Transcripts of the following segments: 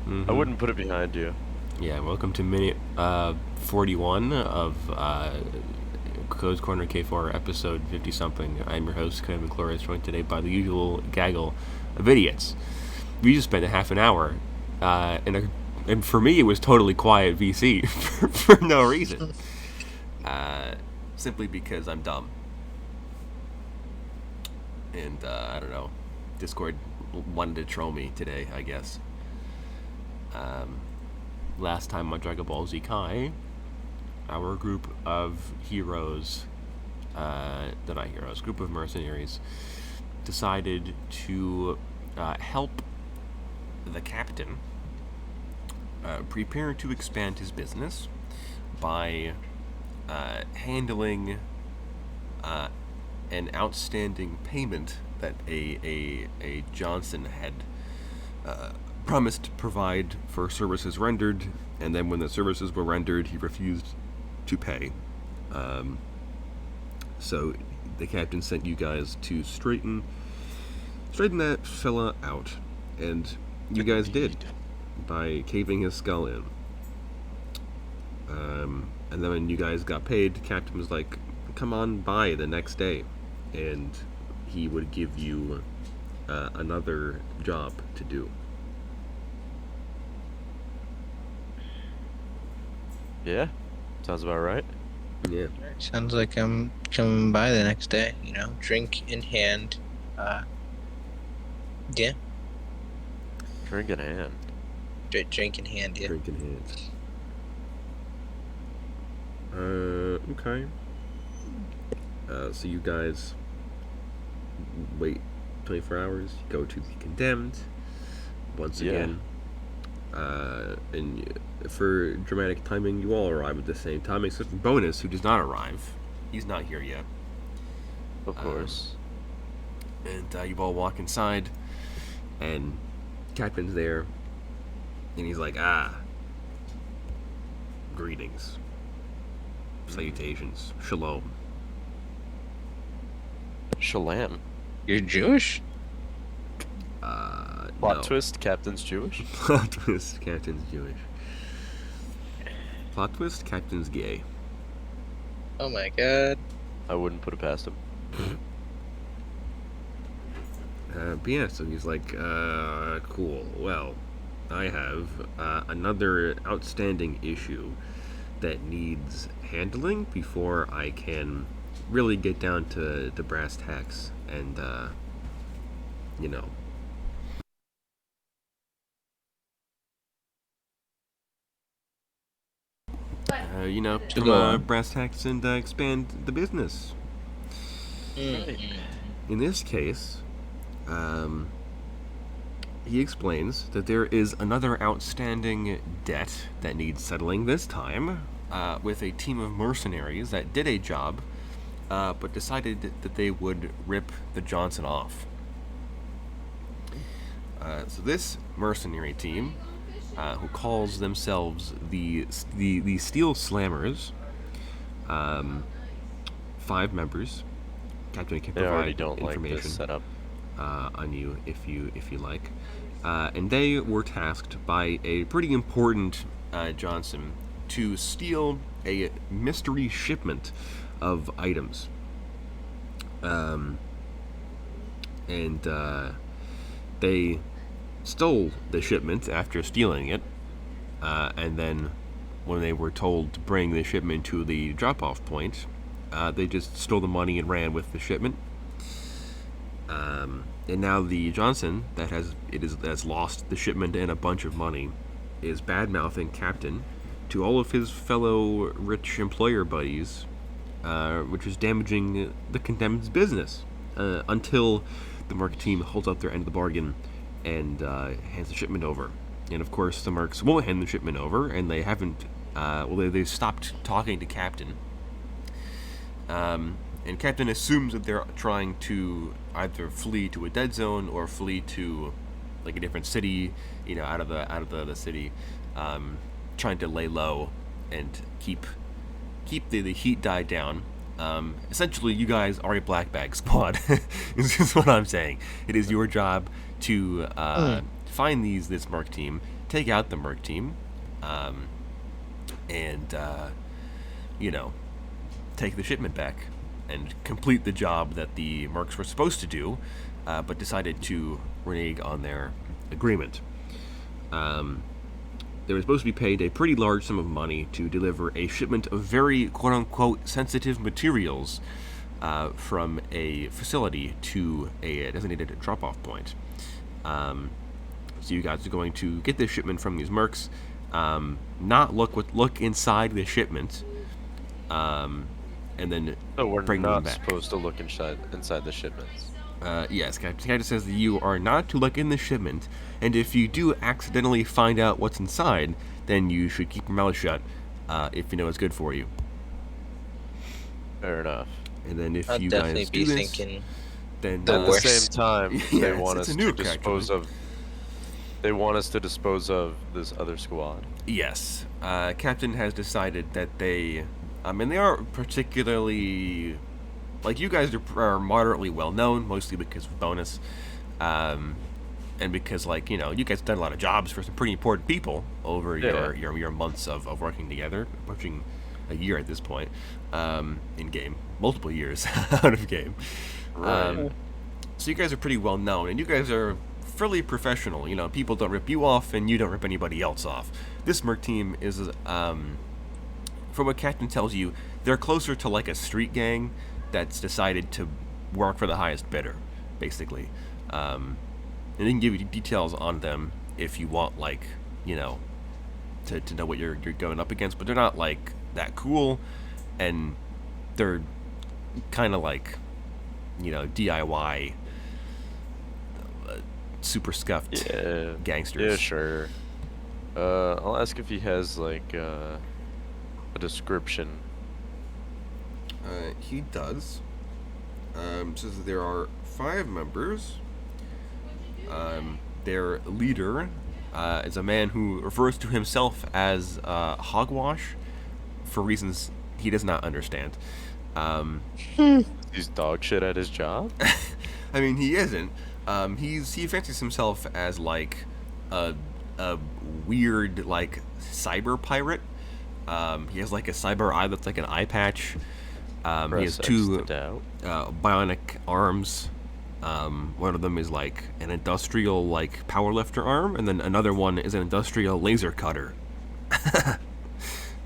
I wouldn't put it behind you. Yeah, welcome to minute 41 of Code's Corner K4, episode 50 something. I'm your host, Kevin Clores, joined today by the usual gaggle of idiots. We just spent a half an hour, and for me, it was totally quiet VC for no reason. Simply because I'm dumb. And I don't know, Discord wanted to troll me today, I guess. Last time on Dragon Ball Z Kai, our group of heroes, not heroes, group of mercenaries, decided to help the captain prepare to expand his business by handling an outstanding payment that a Johnson had promised to provide for services rendered, and then when the services were rendered, he refused to pay. So the captain sent you guys to straighten that fella out, and you guys did by caving his skull in. And then when you guys got paid, the captain was like, "Come on by the next day," and he would give you another job to do. Yeah, sounds about right. Yeah. Sounds like I'm coming by the next day, drink in hand. Yeah. Drink in hand. Drink in hand, yeah. Drink in hand. Okay. So you guys wait 24 hours, go to the condemned once again. And for dramatic timing, you all arrive at the same time, except for Bonus, who does not arrive. He's not here yet. Of course. And you all walk inside, and Captain's there, and he's like, greetings, salutations, shalom. Shalam. You're Jewish? Plot No. twist, Captain's Jewish. Plot twist, Captain's Jewish. Plot twist, Captain's gay. Oh my god. I wouldn't put it past him. But yeah, so he's like, cool. Well, I have another outstanding issue that needs handling before I can really get down to brass tacks and, you know. Brass tacks and expand the business. In this case, he explains that there is another outstanding debt that needs settling this time, with a team of mercenaries that did a job, but decided that they would rip the Johnson off. So this mercenary team, who calls themselves the Steel Slammers, 5 members. Captain can provide information like this setup. On you if you like, and they were tasked by a pretty important Johnson to steal a mystery shipment of items, and they stole the shipment after stealing it, and then when they were told to bring the shipment to the drop-off point, they just stole the money and ran with the shipment. And now the Johnson that has lost the shipment and a bunch of money is bad-mouthing Captain to all of his fellow rich employer buddies, which is damaging the condemned's business, until the Merc team holds up their end of the bargain and hands the shipment over. And of course, the Mercs won't hand the shipment over, and they haven't. They've stopped talking to Captain. And Captain assumes that they're trying to either flee to a dead zone or flee to like a different city, out of the city, trying to lay low and keep the heat died down. Essentially, you guys are a black bag squad. This is what I'm saying. It is your job to find this Merc team, take out the merc team, and take the shipment back and complete the job that the mercs were supposed to do, but decided to renege on their agreement. They were supposed to be paid a pretty large sum of money to deliver a shipment of very quote-unquote sensitive materials from a facility to a designated drop-off point. So you guys are going to get this shipment from these mercs, not look inside the shipment, and then So we're bring them not back. supposed to look inside the shipments. Yes, Kode says that you are not to look in the shipment, and if you do accidentally find out what's inside, then you should keep your mouth shut, if you know it's good for you. Fair enough. And then if I'd you definitely guys be do this, thinking then At the worst. same time, Yeah, they it's- want it's us a to nuke, dispose of. They want us to dispose of this other squad. yes, Captain has decided that they are particularly, like, you guys are moderately well known, mostly because of bonus, and because, like, you guys have done a lot of jobs for some pretty important people over Yeah. your months of working together, approaching a year at this point, in game, multiple years out of game. Right. So you guys are pretty well known, and you guys are fairly professional. People don't rip you off, and you don't rip anybody else off. This merc team is, from what Captain tells you, they're closer to like a street gang that's decided to work for the highest bidder, basically. And they can give you details on them if you want, like, to know what you're going up against. But they're not like that cool, and they're kind of like, DIY, super scuffed Yeah. gangsters. Yeah, sure. I'll ask if he has like a description. He does. Says that there are 5 members. Their leader is a man who refers to himself as Hogwash for reasons he does not understand. He's dog shit at his job. I mean, he isn't. He fancies himself as like a weird like cyber pirate. He has like a cyber eye that's like an eye patch. He has Press X 2 to doubt. bionic arms. One of them is like an industrial like powerlifter arm, and then another one is an industrial laser cutter.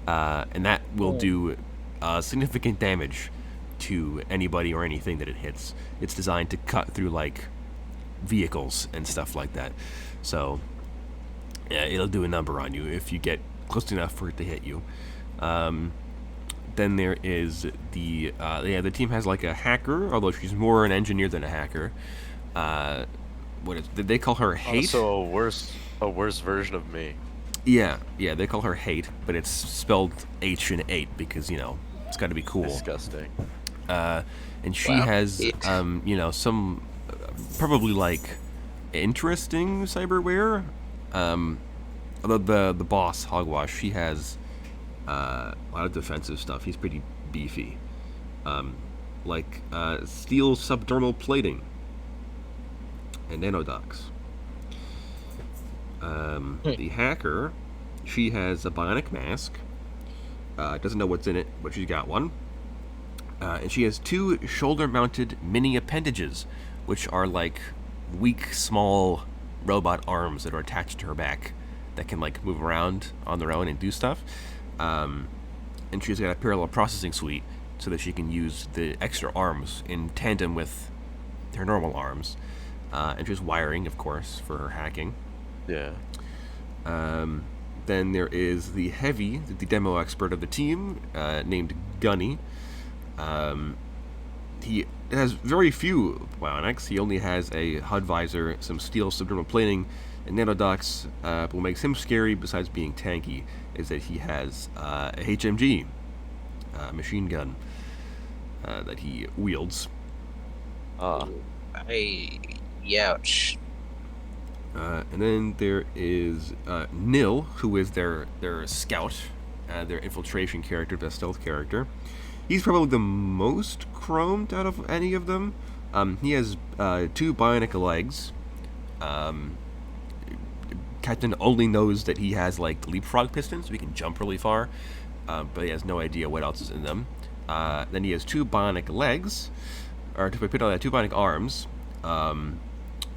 And that will do significant damage to anybody or anything that it hits. It's designed to cut through like vehicles and stuff like that. So yeah, it'll do a number on you if you get close enough for it to hit you. Then there is the team has like a hacker, although she's more an engineer than a hacker. Did they call her Hate? Also, a worse version of me. Yeah, they call her Hate, but it's spelled H and 8 because it's got to be cool. Disgusting. And she Wow, has Hate. some probably like interesting cyberware. Although the boss Hogwash, she has a lot of defensive stuff. He's pretty beefy, like steel subdermal plating and nanodocs. The hacker, she has a bionic mask. Doesn't know what's in it, but she's got one. And she has 2 shoulder-mounted mini appendages, which are like weak, small robot arms that are attached to her back that can like move around on their own and do stuff. And she's got a parallel processing suite so that she can use the extra arms in tandem with her normal arms. And she's wiring, of course, for her hacking. Yeah. Then there is the heavy, the demo expert of the team, named Gunny. He has very few bionics. He only has a HUD visor, some steel subdermal plating, and nanodocs. But what makes him scary, besides being tanky, is that he has a HMG machine gun that he wields. Ouch. And then there is Nil, who is their scout, their infiltration character, their stealth character. He's probably the most chromed out of any of them. He has 2 bionic legs. Kind Captain only knows that he has like leapfrog pistons, so he can jump really far, but he has no idea what else is in them. Then he has 2 bionic legs, or to put on that, 2 bionic arms.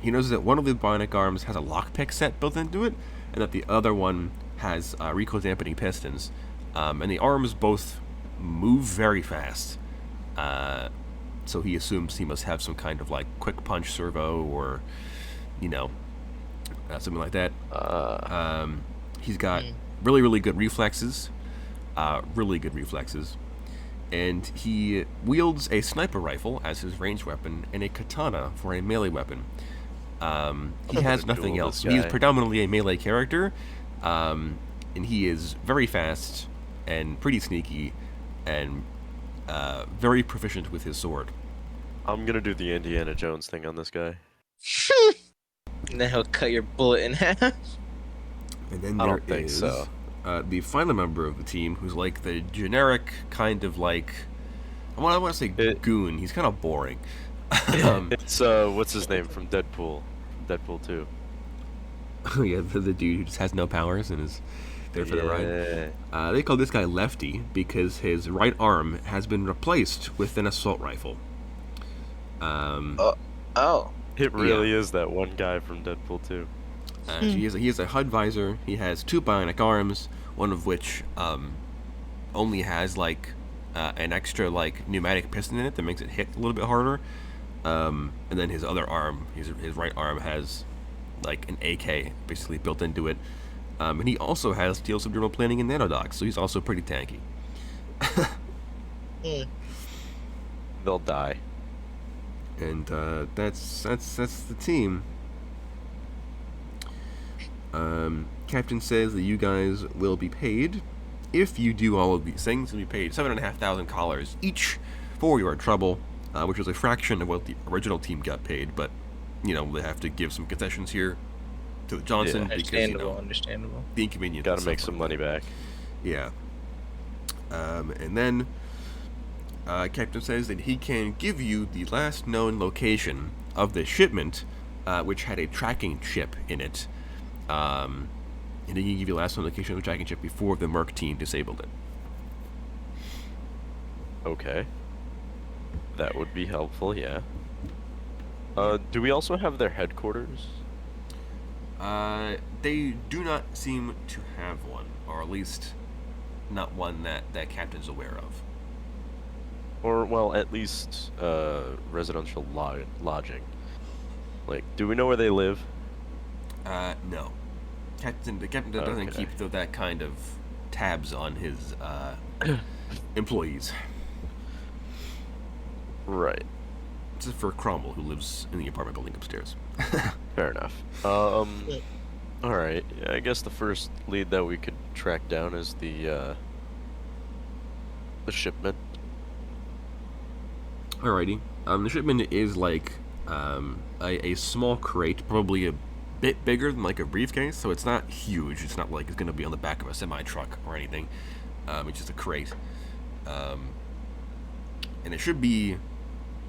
He knows that one of the bionic arms has a lockpick set built into it, and that the other one has recoil dampening pistons. And the arms both move very fast. So he assumes he must have some kind of like quick punch servo or, something like that. He's got really, really good reflexes. And he wields a sniper rifle as his ranged weapon and a katana for a melee weapon. He has nothing else. He is predominantly a melee character, and he is very fast and pretty sneaky and very proficient with his sword. I'm gonna do the Indiana Jones thing on this guy. And then he'll cut your bullet in half. And then I there don't think is so. The final member of the team, who's like the generic kind of like, I want to say goon. He's kind of boring. It's what's his name from Deadpool? Deadpool 2. Yeah, the dude who just has no powers and is there for the ride. They call this guy Lefty because his right arm has been replaced with an assault rifle. It really is that one guy from Deadpool 2. He has a HUD visor. He has 2 bionic arms, one of which only has like an extra like pneumatic piston in it that makes it hit a little bit harder. And then his other arm, his right arm, has like an AK basically built into it. And he also has steel subdermal plating and nanodocs, so he's also pretty tanky. They'll die. And that's the team. Captain says that you guys will be paid if you do all of these things. You'll be paid $7,500 each for your trouble, which is a fraction of what the original team got paid. But they have to give some concessions here to Johnson because Understandable. the inconvenience. Got to make some money back. Yeah. And then Captain says that he can give you the last known location of the shipment, which had a tracking chip in it. And then he can give you the last known location of the tracking chip before the Merc team disabled it. Okay. That would be helpful, yeah. Do we also have their headquarters? They do not seem to have one, or at least not one that Captain's aware of. Or, well, at least residential lodging. Like, do we know where they live? No. The captain doesn't keep that kind of tabs on his employees. Right. This is for Cromwell, who lives in the apartment building upstairs. Fair enough. Alright. I guess the first lead that we could track down is the shipment. Alrighty. The shipment is like a small crate, probably a bit bigger than like a briefcase, so it's not huge. It's not like it's going to be on the back of a semi-truck or anything. It's just a crate. And it should be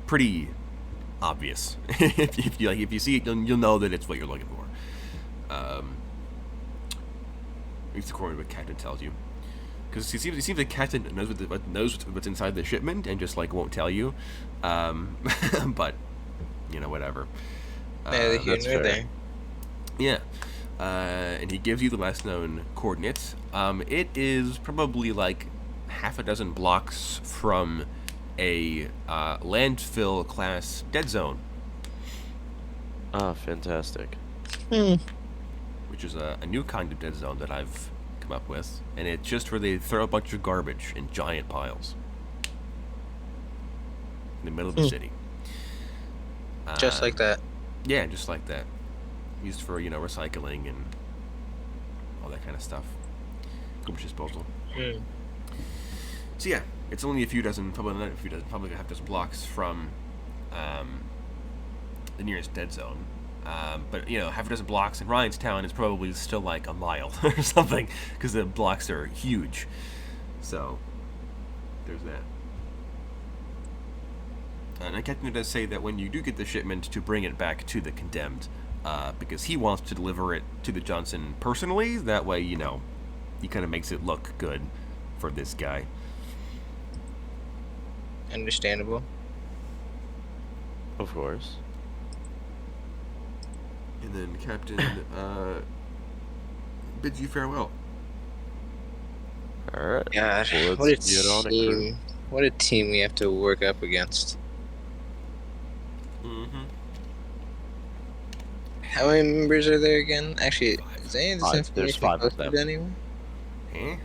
pretty obvious. if you see it, you'll know that it's what you're looking for. At least according to what Captain tells you. Because it seems like Captain knows what's inside the shipment and just like won't tell you. But whatever. Neither here nor there. Yeah. And he gives you the last known coordinates. It is probably like half a dozen blocks from a landfill class dead zone. Ah, fantastic. Which is a new kind of dead zone that I've come up with, and it's just where they throw a bunch of garbage in giant piles in the middle of the city. Just like that. Yeah, just like that. Used for recycling and all that kind of stuff. Garbage disposal. So yeah, it's only a few dozen, probably a half dozen blocks from the nearest dead zone. But half a dozen blocks in Ryanstown is probably still like a mile or something, because the blocks are huge. So there's that. And Captain does say that when you do get the shipment, to bring it back to the condemned, because he wants to deliver it to the Johnson personally. That way, he kind of makes it look good for this guy. Understandable. Of course. And then Captain bids you farewell. All right. God, Well, what a let's get on it, crew. team! What a team we have to work up against. Mm-hmm. How many members are there again? Actually, is any of this Five. There's information 5 of posted them. anywhere? Huh?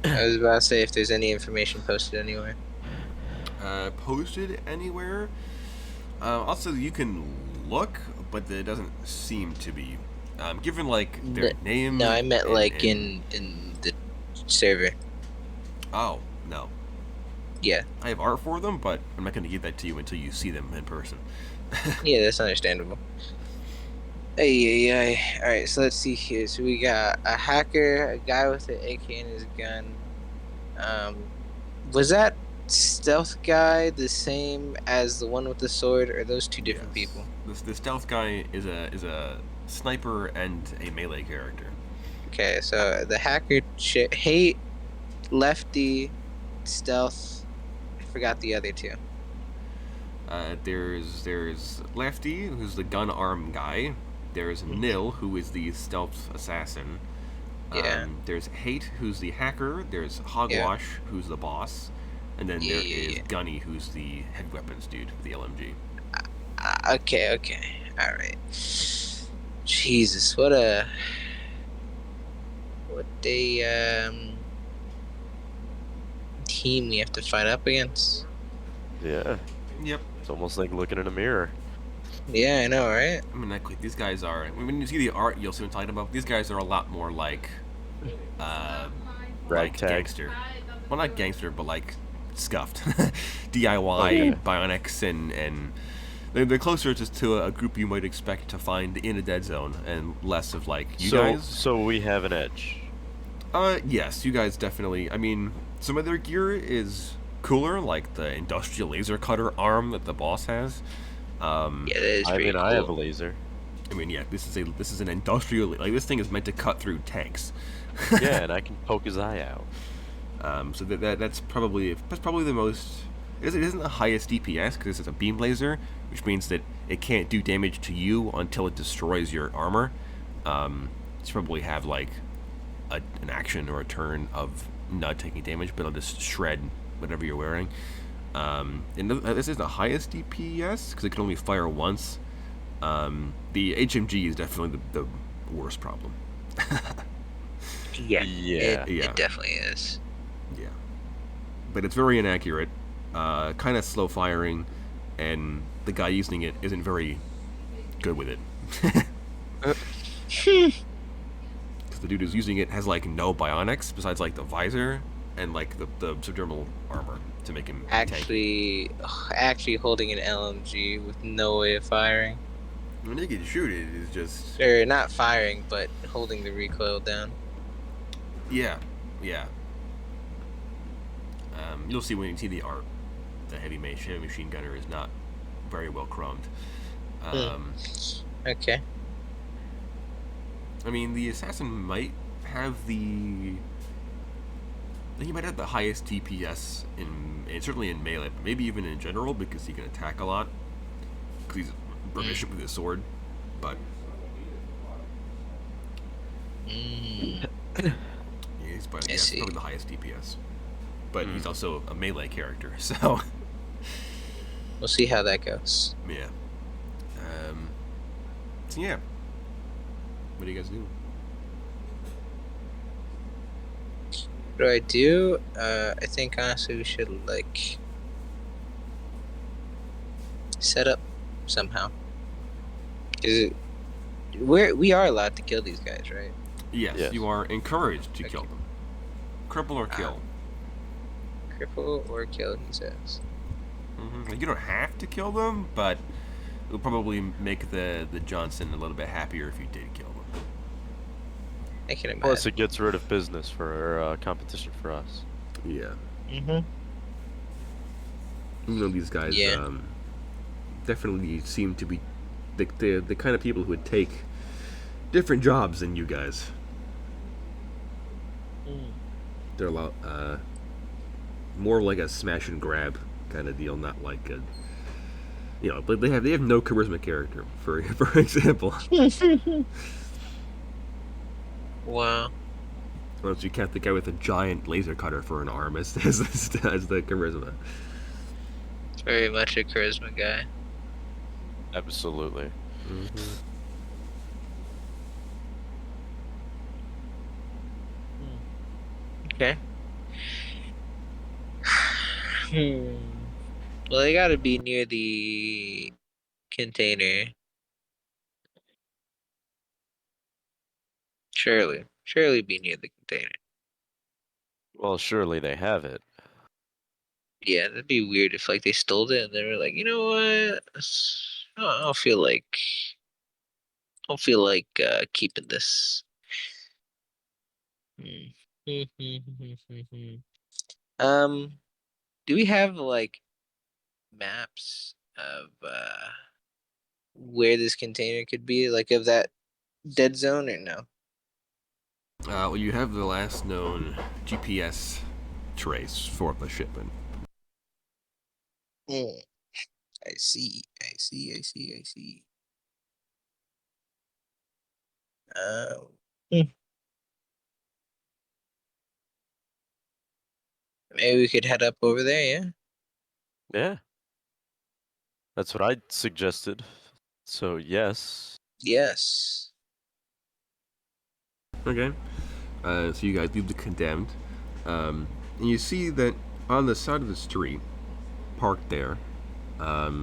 I was about to say if there's any information posted anywhere. Posted anywhere? Also, you can look, but it doesn't seem to be. Given their name. No, I meant and... in the server. Oh no. Yeah. I have art for them, but I'm not going to give that to you until you see them in person. Yeah, that's understandable. Hey. Alright, so let's see here. So we got a hacker, a guy with an AK in his gun. Was that stealth guy the same as the one with the sword, or are those two different people? The stealth guy is a sniper and a melee character. Okay, so the hacker hate, lefty, stealth. I forgot the other two. There's Lefty, who's the gun arm guy. There's Nil, who is the stealth assassin. Yeah. There's Hate, who's the hacker. There's Hogwash, who's the boss. And then there is Gunny, who's the head weapons dude with the LMG. Okay. Alright. Jesus, what a team we have to fight up against. Yeah. Yep. It's almost like looking in a mirror. Yeah, I know, right? I mean, these guys are. When you see the art, you'll see what I'm talking about. These guys are a lot more like Ragtag. gangster. Well, not gangster, but scuffed. DIY, bionics, and they're closer just to a group you might expect to find in a dead zone, and less of you guys. So we have an edge. Yes, you guys definitely. I mean, some of their gear is cooler, like the industrial laser cutter arm that the boss has. Yeah, that is pretty cool. I have a laser. I mean, yeah, this is an industrial. This thing is meant to cut through tanks. Yeah, and I can poke his eye out. So that's probably the most. It isn't the highest DPS because it's a beam laser, which means that it can't do damage to you until it destroys your armor. You probably have an action or a turn of not taking damage, but it'll just shred whatever you're wearing. And this is the highest DPS because it can only fire once. The HMG is definitely the worst problem. Yeah. Yeah. It definitely is. Yeah. But it's very inaccurate, kind of slow firing, and the guy using it isn't very good with it. Because the dude who's using it has no bionics besides the visor and the subdermal armor to make him actually holding an LMG with no way of firing. When you can shoot it, it's just or not firing, but holding the recoil down. Yeah. You'll see when you see the art. The heavy machine gunner is not very well chromed. Okay. I mean, the assassin might have I think he might have the highest DPS certainly in melee, but maybe even in general because he can attack a lot. Because he's proficient with his sword, but he's probably the highest DPS. But he's also a melee character, so we'll see how that goes. Yeah. So yeah. What do you guys do? What do I do? I think honestly we should set up somehow. We are allowed to kill these guys, right? Yes. You are encouraged to kill them. Cripple or kill. Cripple or kill, he says. Mm-hmm. You don't have to kill them, but it would probably make the Johnson a little bit happier if you did kill them. I can imagine. Plus, it gets rid of business for competition for us. Yeah. Mm-hmm. These guys definitely seem to be the kind of people who would take different jobs than you guys. They're a lot more like a smash and grab kind of deal, not like a but they have no charisma character for example. Wow. Unless you count the guy with a giant laser cutter for an arm as the charisma. Very much a charisma guy. Absolutely. Okay. Well, they gotta be near the container. Surely be near the container. Well, surely they have it. Yeah, that'd be weird if like they stole it and they were like, you know what? I don't feel like keeping this. Um, do we have like maps of where this container could be, like of that dead zone, or no? Well, you have the last known GPS trace for the shipment. Mm, I see. I see. I see. I see. Hmm. Maybe we could head up over there. Yeah. Yeah. That's what I suggested. So, yes. Yes. Okay. So you guys leave the condemned, and you see that on the side of the street, parked there,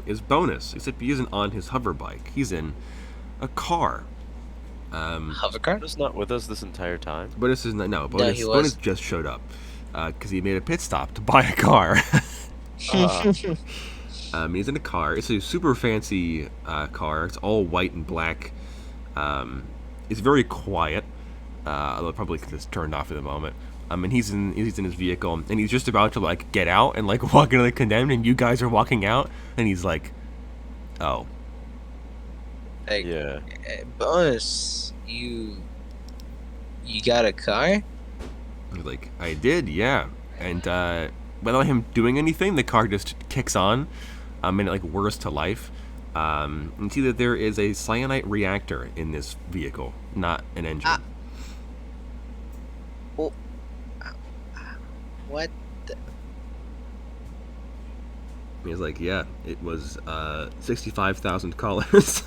is Bonus. Except he isn't on his hover bike. He's in a car. Hovercar? Just not with us this entire time. Bonus is not. No, No, he Bonus was. just showed up because he made a pit stop to buy a car. He's in a car. It's a super fancy car. It's all white and black. It's very quiet. Although probably just turned off at the moment. And he's in his vehicle, and he's just about to like get out and like walk into the condemned, and you guys are walking out, and he's like, "Oh, Like, Yeah. Bonus, you got a car? He's like, I did, yeah. And without him doing anything, the car just kicks on, and it like whirs to life. And you see that there is a cyanide reactor in this vehicle, not an engine. Oh, what? He's like, yeah, it was 65,000 callers.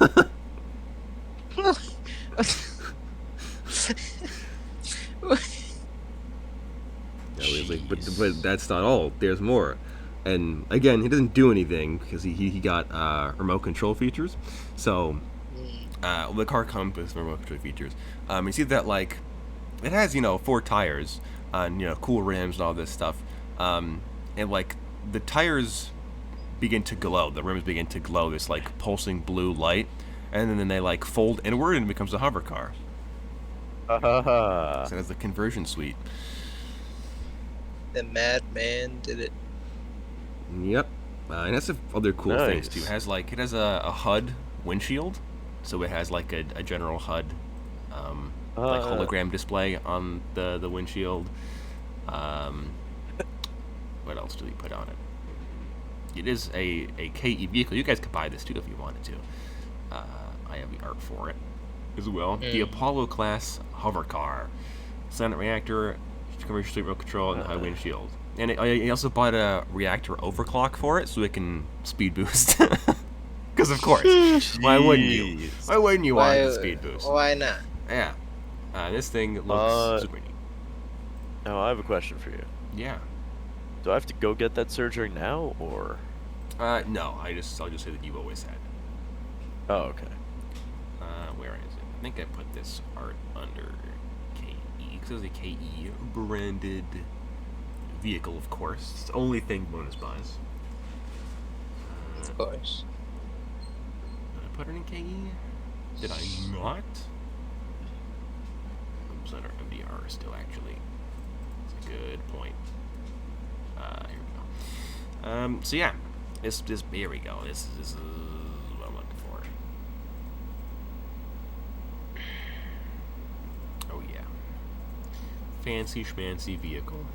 He's like, but that's not all. There's more. And again, he doesn't do anything because he got remote control features. So the car comes with remote control features. You see that like it has 4 tires on cool rims and all this stuff. And like the tires begin to glow. The rims begin to glow this like pulsing blue light, and then they like fold inward and it becomes a hover car. So it has the conversion suite. The madman did it. Yep. And it has some other cool things too. Nice. It has a HUD windshield, so it has like a general HUD like hologram display on the windshield. What else do we put on it? It is a KE vehicle. You guys could buy this too if you wanted to. I have the art for it as well. The Apollo class hover car, Senate reactor, commercial street remote control, and high windshield. And I also bought a reactor overclock for it so it can speed boost. Because of course, why wouldn't you? Jeez. Why wouldn't you want the speed boost? Why not? Yeah, this thing looks super neat. Now, I have a question for you. Yeah. Do I have to go get that surgery now, or? No. I'll just say that you always had it. Oh, okay. Where is it? I think I put this art under KE because it's a KE branded vehicle, of course. It's the only thing Bonus buys. Of course. Did I put it in KE? Did I not? Oops, under MDR still actually. That's a good point. Here we go. So yeah, this here we go. This is what I'm looking for. fancy schmancy vehicle.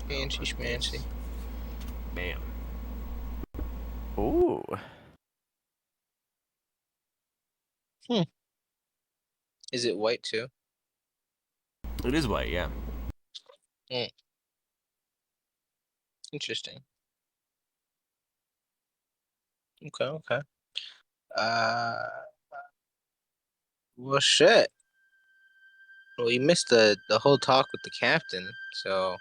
Fancy schmancy. Bam. Ooh. Is it white too? It is white, yeah. Interesting. Okay. Uh, well, shit. Well, you missed the whole talk with the captain, so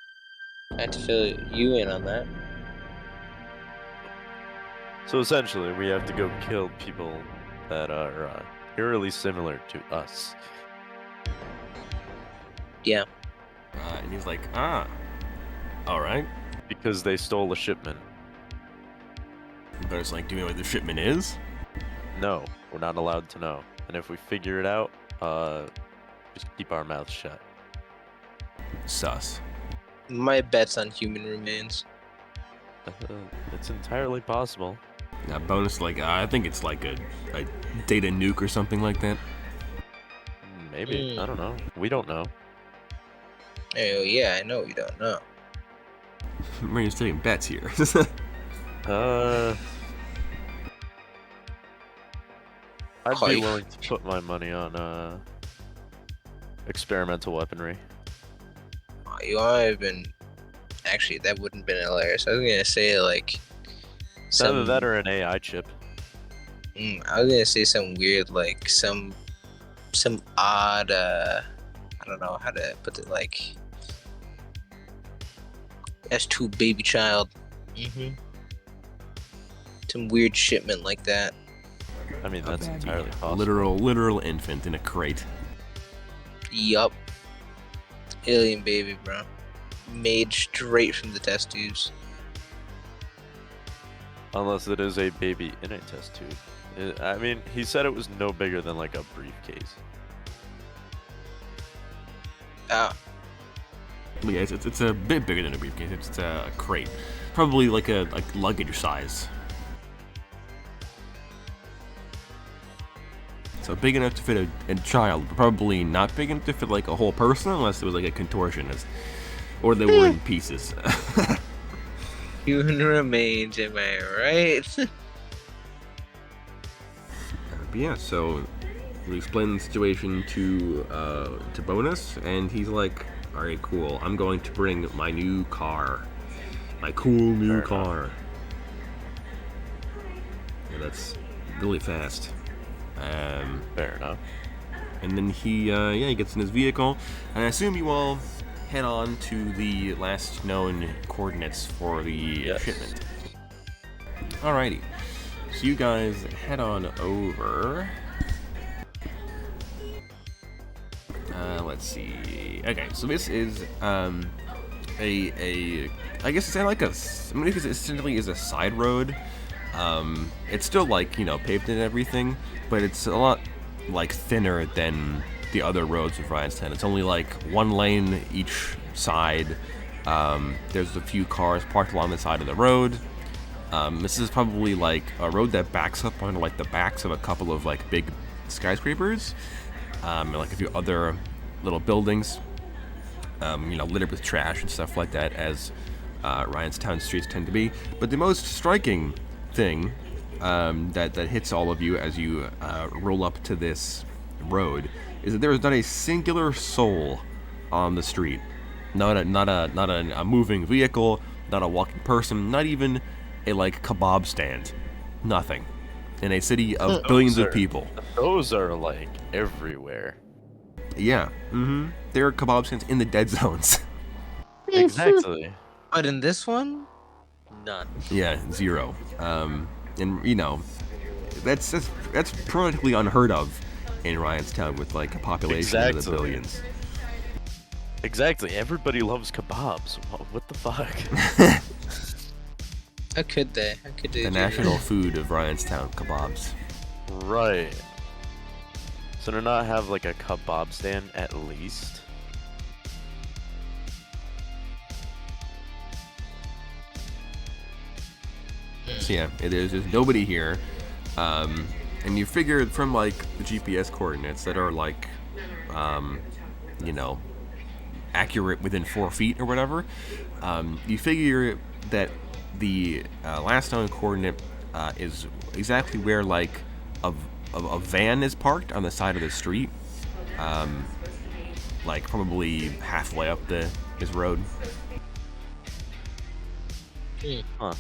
I had to fill you in on that. So essentially, we have to go kill people that are eerily similar to us. Yeah. And he's like, all right. Because they stole a shipment. But it's like, do you know what the shipment is? No, we're not allowed to know. And if we figure it out, just keep our mouths shut. Sus. My bet's on human remains. It's entirely possible. Now, bonus, like, I think it's like a data nuke or something like that. Maybe. I don't know. We don't know. Oh, yeah, I know we don't know. We're just taking bets here. I'd Hi. be willing to put my money on experimental weaponry. Oh, you have been. Actually, that wouldn't have been hilarious. I was gonna say like It's either that or an AI chip. I was gonna say some weird, like some odd. I don't know how to put it. Like S2 baby child. Some weird shipment like that. I mean, that's entirely possible. Literal infant in a crate. Yup. Alien baby, bro. Made straight from the test tubes. Unless it is a baby in a test tube. I mean, he said it was no bigger than like a briefcase. Ah. Yeah, it's a bit bigger than a briefcase. It's a crate. Probably like a luggage size. So big enough to fit a child, but probably not big enough to fit like a whole person unless it was like a contortionist. Or they were in pieces. Human remains, am I right? But yeah, so we explain the situation to Bonus, and he's like, "All right, cool. I'm going to bring my new car, my cool new car." Yeah, that's really fast. Fair enough. And then he gets in his vehicle, and I assume you all head on to the last known coordinates for the shipment. Alrighty, so you guys head on over. Let's see. Okay, so this is I guess it's like it essentially is a side road. It's still like, paved and everything, but it's a lot like thinner than the other roads of Ryan's 10. It's only like one lane each side. There's a few cars parked along the side of the road. This is probably like a road that backs up onto like the backs of a couple of like big skyscrapers, and like a few other little buildings, littered with trash and stuff like that, as Ryan's town streets tend to be. But the most striking thing that hits all of you as you roll up to this road is that there is not a singular soul on the street. Not a moving vehicle, not a walking person, not even a like kebab stand. Nothing. In a city of billions of people. Those are like everywhere. Yeah. There are kebab stands in the dead zones. Exactly. But in this one, none. Yeah, 0. And that's practically unheard of in Ryan's town with like a population of the billions. Exactly. Everybody loves kebabs. What the fuck? How could they? The national food of Ryan's town, kebabs. Right. So to not have like a kebab stand at least. So yeah, there's nobody here, and you figure from like the GPS coordinates that are like, accurate within 4 feet or whatever. You figure that the last known coordinate is exactly where like a van is parked on the side of the street, like probably halfway up this road. Huh.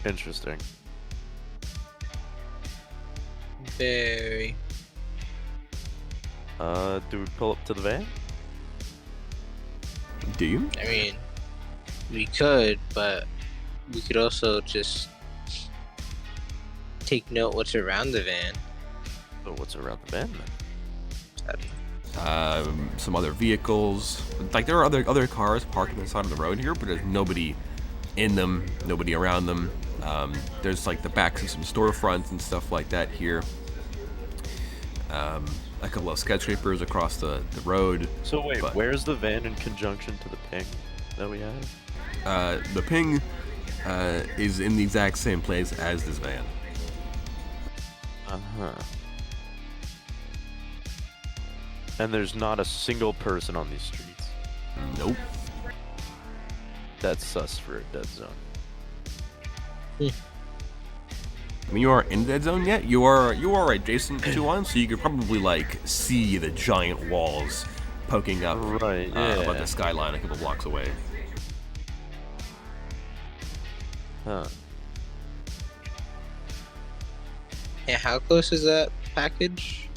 Interesting. Very. Do we pull up to the van? Do you? I mean, we could, but we could also just take note what's around the van. Oh, what's around the van then? I don't know. Some other vehicles. Like there are other cars parked on the side of the road here, but there's nobody in them, nobody around them. There's like the backs of some storefronts and stuff like that here. A couple of skyscrapers across the road. So wait, but, where's the van in conjunction to the ping that we have? the ping is in the exact same place as this van. Uh-huh. And there's not a single person on these streets. Nope. That's sus for a dead zone. I mean, you aren't in the dead zone yet. You are adjacent to one, so you could probably like see the giant walls poking up Right, above yeah. the skyline a couple blocks away. Huh. And how close is that package?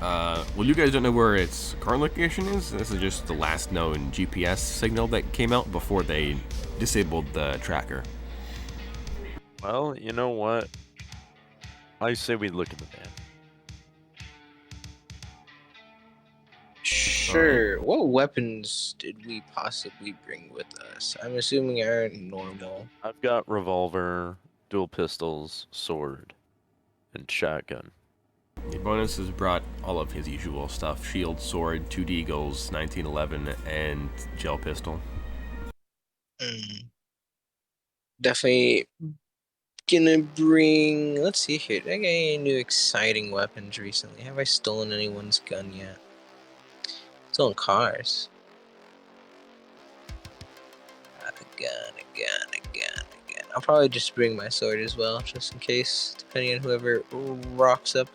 Well, you guys don't know where its current location is. This is just the last known GPS signal that came out before they disabled the tracker. Well, you know what? I say we look at the van. Sure. What weapons did we possibly bring with us? I'm assuming our normal. I've got revolver, dual pistols, sword, and shotgun. The bonus has brought all of his usual stuff: shield, sword, 2 deagles, 1911, and gel pistol. Definitely gonna bring. Let's see here. Did I get any new exciting weapons recently? Have I stolen anyone's gun yet? Stolen cars. A gun. I'll probably just bring my sword as well, just in case, depending on whoever rocks up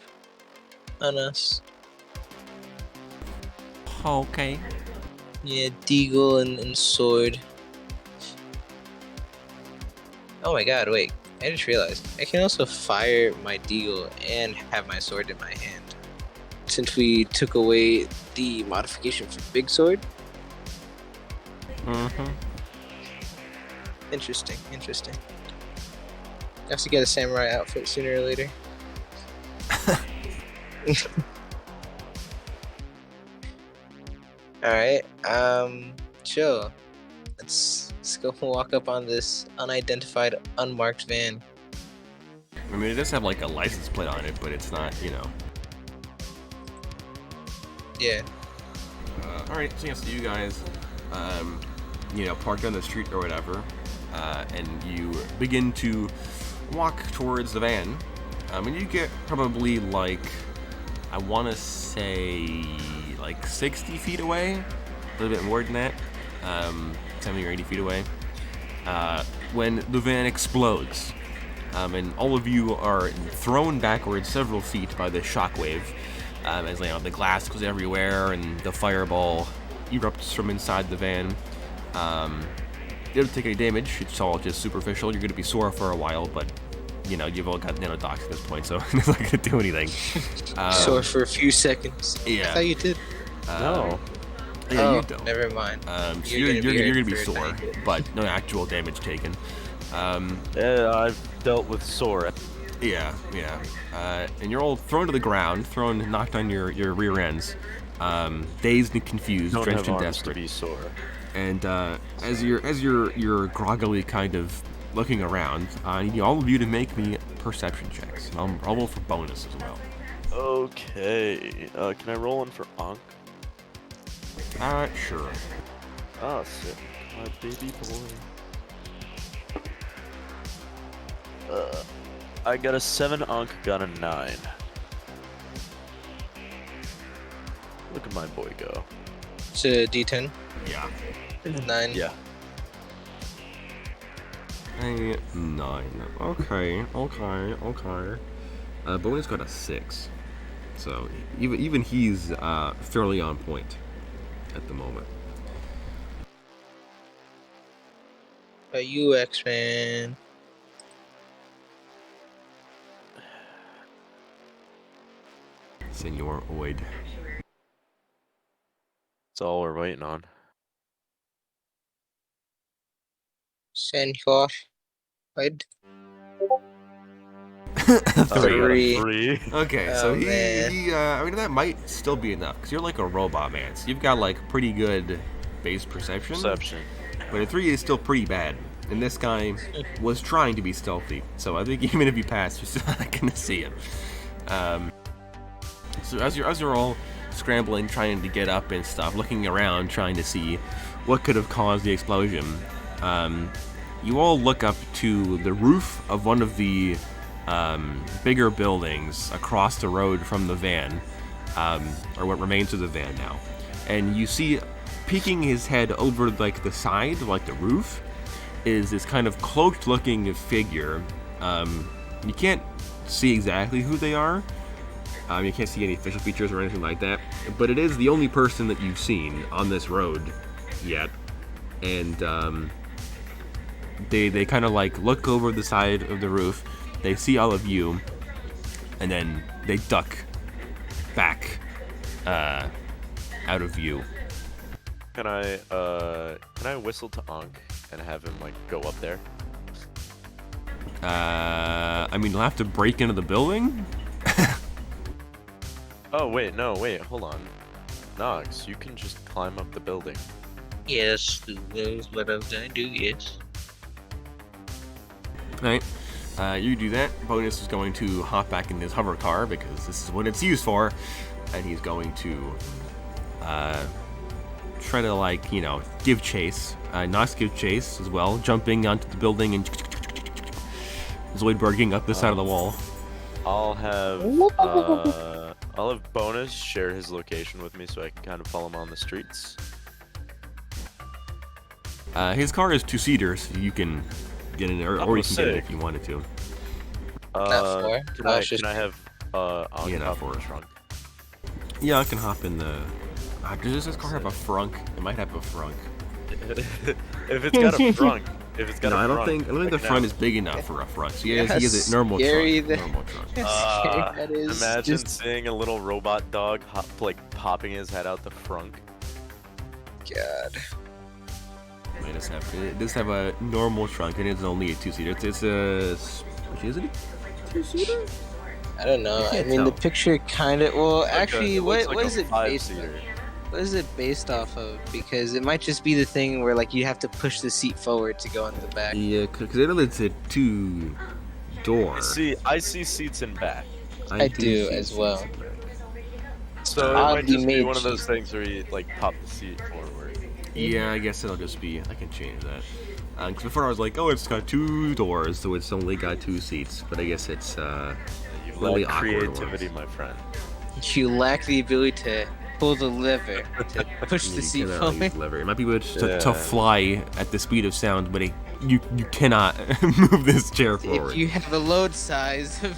on us. Okay. Yeah, deagle and sword. Oh my god, wait. I just realized I can also fire my deagle and have my sword in my hand. Since we took away the modification for big sword. Mm-hmm. Interesting. I have to get a samurai outfit sooner or later. Alright, chill. Let's go walk up on this unidentified, unmarked van. I mean, it does have like a license plate on it, but it's not, you know. Yeah. Alright, so yes, you guys, park on the street or whatever, and you begin to walk towards the van. And you get probably like, I want to say, like 60 feet away, a little bit more than that, 70 or 80 feet away, when the van explodes. And all of you are thrown backwards several feet by the shockwave, as the glass goes everywhere and the fireball erupts from inside the van. You don't take any damage, it's all just superficial. You're going to be sore for a while, but you've all got nanodocs at this point, so it's not going to do anything. Sore for a few seconds. Yeah. I thought you did. No. Yeah, you don't. Never mind. So you're going to be sore, but no actual damage taken. Yeah, I've dealt with sore. Yeah. And you're all thrown to the ground, knocked on your rear ends, dazed and confused, Don't drenched have and arms to desperate. be sore. And as you're groggily kind of looking around, I need all of you to make me perception checks. And I'll roll for bonus as well. Okay. Can I roll in for Ankh? Sure. Oh, sick. My baby boy. I got a 7, Ankh got a 9. Look at my boy go. It's a D10. Yeah. 9. Yeah. A 9. Okay. Bonus got a 6. So even he's fairly on point at the moment. You, X-Man. Senor Oid. That's all we're waiting on. Senor. What? Oh, we got a 3. 3. Okay, so Oh, man. he I mean that might still be enough because you're like a robot, man. So you've got like pretty good base perception. But a 3 is still pretty bad. And this guy was trying to be stealthy, so I think even if you pass, you're still not gonna see him. So as you're all scrambling, trying to get up and stuff, looking around, trying to see what could have caused the explosion, you all look up to the roof of one of the bigger buildings across the road from the van, or what remains of the van now, and you see peeking his head over like the side, like the roof, is this kind of cloaked-looking figure. You can't see exactly who they are. You can't see any facial features or anything like that, but it is the only person that you've seen on this road yet, and they kind of like look over the side of the roof. They see all of you, and then they duck back out of view. Can I whistle to Ankh and have him like go up there? I mean, you'll have to break into the building. Oh wait, no, wait, hold on. Nox, you can just climb up the building. Yes, that's what I was gonna do, yes. Right. You do that. Bonus is going to hop back in his hover car because this is what it's used for, and he's going to try to, like, you know, give chase. Nox gives chase as well, jumping onto the building and Zoidberging up the side of the wall. I'll have Bonus share his location with me so I can kind of follow him on the streets. His car is 2-seater, so you can get in there, or you can get it if you wanted to. Not 4. Can I have Ankh Yeah, not hop in 4. the trunk? Yeah, I can hop in the... does this car have a frunk? It might have a frunk. If it's got a front, No, I don't think the front is big enough for a front. So he has a normal trunk. Normal trunk. That is Imagine just... seeing a little robot dog popping his head out the front. God. It does have a normal trunk, and it's only a 2-seater. It's a... Which is it? 2-seater? I don't know. I can't mean, the tell. picture kind of... Well, actually, It looks like what a is it based on? 5-seater. What is it based off of? Because it might just be the thing where, like, you have to push the seat forward to go into the back. Yeah, because I know it's a 2-door. I see seats in back. I do as well. So it might Oddly just be made one of those seat. things where you like pop the seat forward. Yeah, I guess it'll just be... I can change that. Because before I was like, oh, it's got 2 doors, so it's only got 2 seats. But I guess it's You really lack awkward creativity, ones. my friend. You lack the ability to pull the lever to push the You seat cannot forward. use lever. It might be able to Yeah. fly at the speed of sound, but you cannot move this chair forward. If you have a load size of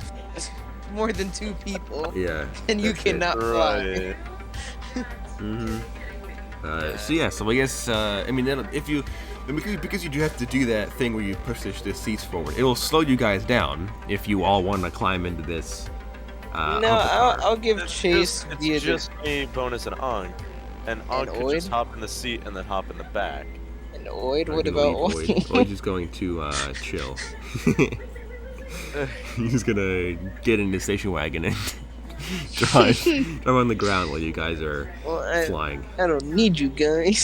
more than 2 people, Yeah. then you that's it. cannot fly. Right. So yeah, so I guess I mean if you because you do have to do that thing where you push the seats forward, it'll slow you guys down if you all want to climb into this. No, hover car. I'll give chase It's via just me, Bonus, and Ankh. And Ankh could just Oid? hop in the seat and then hop in the back. an Oid. I'm What gonna about leave Oid? Oid is going to chill. He's gonna get in the station wagon and drive on the ground while you guys are Well, flying. I don't need you guys.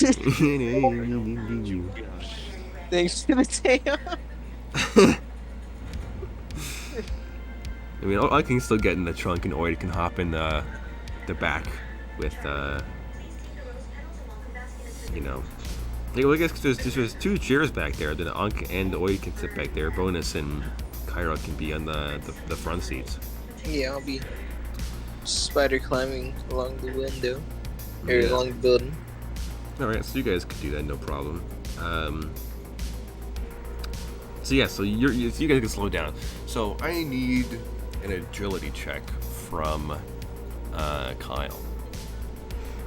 Thanks for the tail. I mean, I can still get in the trunk, and Oid can hop in the back with, you know. Well, I guess there's 2 chairs back there. Then Ankh and Oid can sit back there. Bonus and Kyra can be on the front seats. Yeah, I'll be spider climbing along the window. Or Yeah. along the building. All right, so you guys could do that, no problem. So yeah, so you guys can slow down. So I need an agility check from Kyle.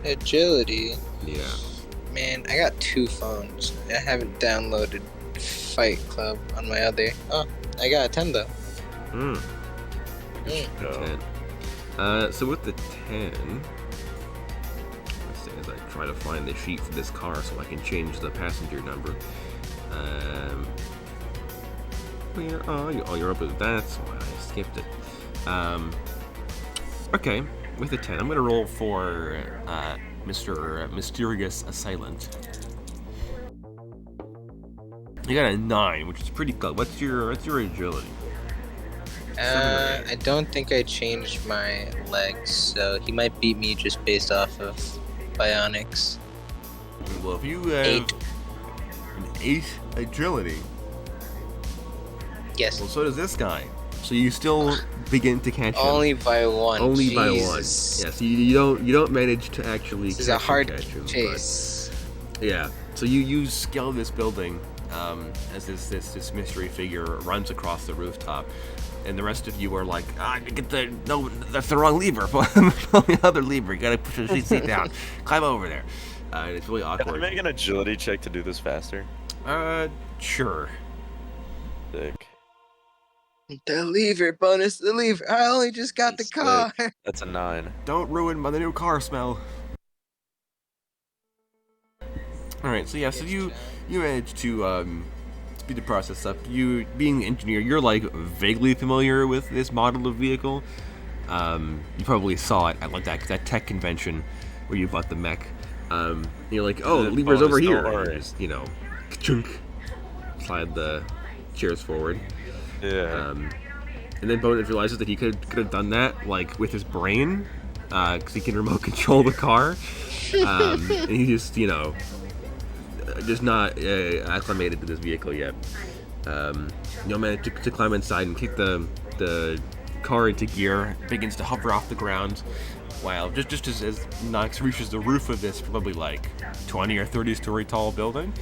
Agility. Yeah. Man, I got 2 phones. I haven't downloaded Fight Club on my other. Oh, I got a 10 though. Hmm. No. 10. So with the 10, let's see, as I try to find the sheet for this car so I can change the passenger number. You're up with that, so I skipped it. Okay, with the 10, I'm gonna roll for Mr. Mysterious Assailant. You got a 9, which is pretty good. What's your agility? 7 or 8? I don't think I changed my legs, so he might beat me just based off of bionics. Well, if you have 8. an 8 agility, Yes. well, so does this guy. So you still begin to catch him. Only by 1. Only by 1. Jesus. Yeah, so you don't manage to actually This is a hard catch him. chase. But, yeah. So you scale this building as this mystery figure runs across the rooftop, and the rest of you are like, that's the wrong lever. Pull the other lever. You gotta push the seat down. Climb over there. And it's really Can I awkward. make an agility check to do this faster? Sure. Sick. The lever, bonus the lever. I only just got the Sick. car. That's a 9. Don't ruin the new car smell. Alright, so yeah, so you managed to speed the process up. You, being the engineer, you're like vaguely familiar with this model of vehicle. You probably saw it at like that tech convention where you bought the mech. You're like, oh, the lever's over here. And you just, chunk, slide the chairs forward. Yeah. And then Bonus realizes that he could have done that like with his brain, because he can remote control the car. And he just just not acclimated to this vehicle yet. Managed to climb inside and kick the car into gear. Begins to hover off the ground, while just as Knox reaches the roof of this probably like 20 or 30 story tall building,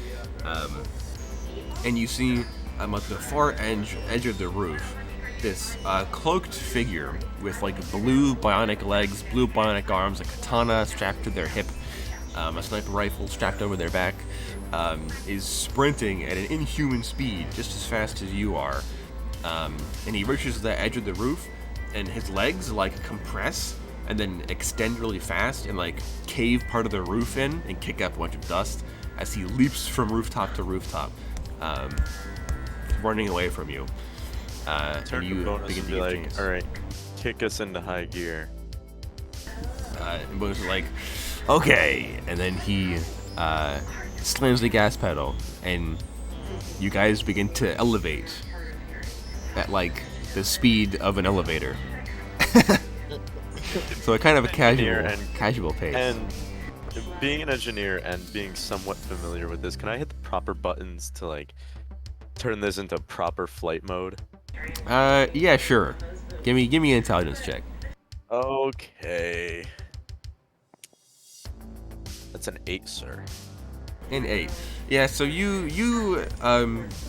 and you see at the far edge of the roof this cloaked figure with like blue bionic legs, blue bionic arms, a katana strapped to their hip, a sniper rifle strapped over their back, is sprinting at an inhuman speed, just as fast as you are. And he reaches the edge of the roof, and his legs like compress and then extend really fast and like cave part of the roof in and kick up a bunch of dust as he leaps from rooftop to rooftop, running away from you. Turn And you to Bonus begin and to be get like, chance. alright, kick us into high gear. And Bonus is like, okay, and then he slams the gas pedal, and you guys begin to elevate at like the speed of an elevator. So a kind of a casual pace. And being an engineer and being somewhat familiar with this, can I hit the proper buttons to like turn this into proper flight mode? Yeah, sure. Give me an intelligence check. Okay. That's an 8, sir. An 8. Yeah, so you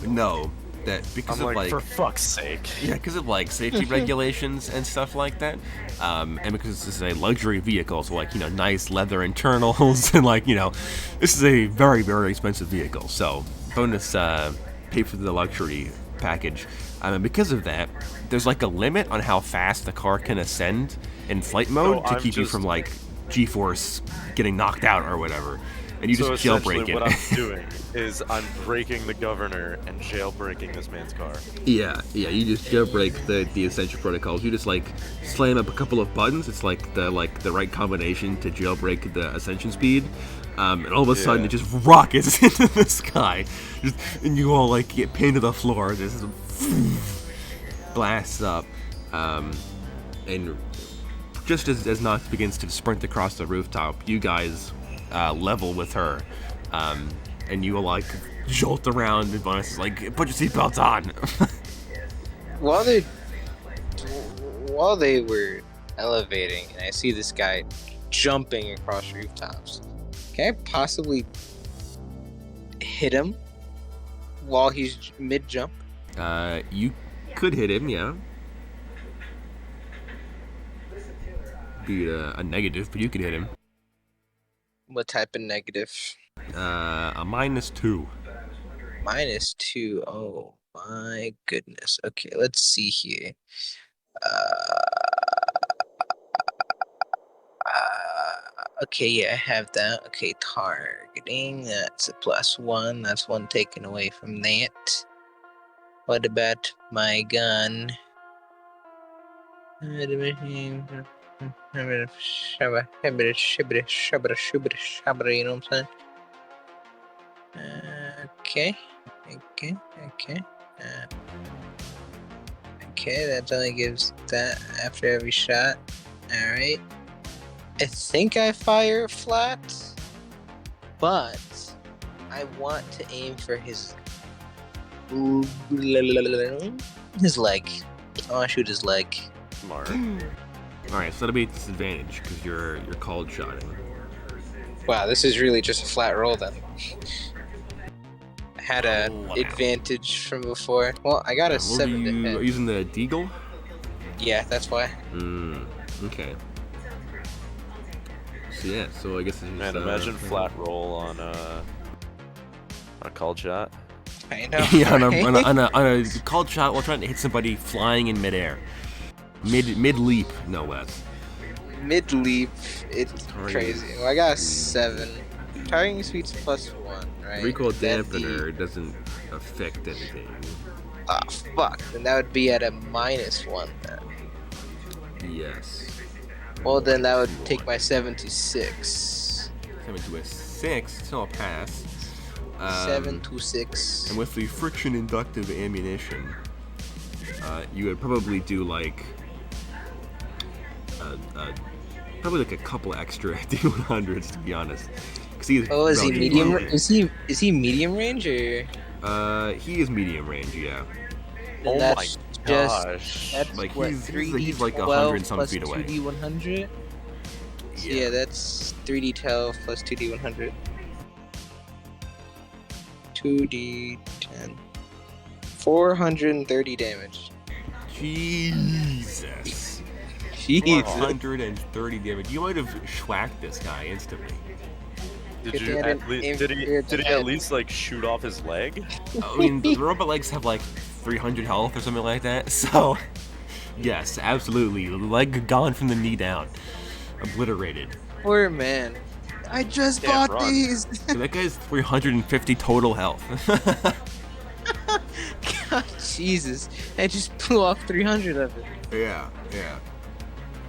know that because I'm of like for fuck's sake. yeah, because of like safety regulations and stuff like that, and because this is a luxury vehicle, so like nice leather internals and like this is a very, very expensive vehicle. So Bonus paid for the luxury package, and because of that, there's like a limit on how fast the car can ascend in flight mode to keep you from like G-force getting knocked out or whatever. And you just jailbreak it. What I'm doing is I'm breaking the governor and jailbreaking this man's car. Yeah, you just jailbreak the essential protocols. You just like slam up a couple of buttons. It's like the right combination to jailbreak the ascension speed. And all of a sudden it just rockets into the sky, and you all like get pinned to the floor. Just blasts up, and just as Nox begins to sprint across the rooftop, you guys level with her, and you will like jolt around, and Bonus is like, put your seatbelts on. While they were elevating, and I see this guy jumping across rooftops. Can I possibly hit him while he's mid-jump? You could hit him, yeah. Be a negative, but you could hit him. What type of negative? A -2. -2. Oh my goodness. Okay, let's see here. Okay, yeah, I have that. Okay, targeting. That's a +1. That's one taken away from that. What about my gun? You know what I'm saying? Okay. Okay, that only gives that after every shot. Alright. I think I fire flat, but I want to aim for his leg. I want to shoot his leg. Smart. Alright, so that'll be a disadvantage because you're called shotting. Wow, this is really just a flat roll then. I had a advantage from before. Well, I got a 7 to hit. Are you using the deagle? Yeah, that's why. Okay. So yeah, so I guess it's Man, imagine flat roll on a called shot. I know. Yeah, right? on a called shot while trying to hit somebody flying in midair. Mid leap, no less. Mid leap, it's crazy. Well, I got a 7. Targeting speed's +1, right? Recoil dampener doesn't affect anything. Oh fuck! Then that would be at a -1 then. Yes. Well, then that would take my 7 to 6. 7 to a 6, still a pass. 7 to 6. And with the friction inductive ammunition, you would probably do like probably like a couple extra D100s to be honest. Oh, is he medium? Is he medium range or? He is medium range, yeah. Oh my gosh! That's like what, he's like 100 some feet away. 2D100. Yeah, that's 3D12 plus 2D100. 2D10. 430 damage. Jesus. 430 damage. You might have schwacked this guy instantly. Did he at least like shoot off his leg? I mean, the robot legs have like 300 health or something like that. So, yes, absolutely. Leg gone from the knee down. Obliterated. Poor man. I just bought these. That guy's 350 total health. God, Jesus. I just blew off 300 of it. Yeah.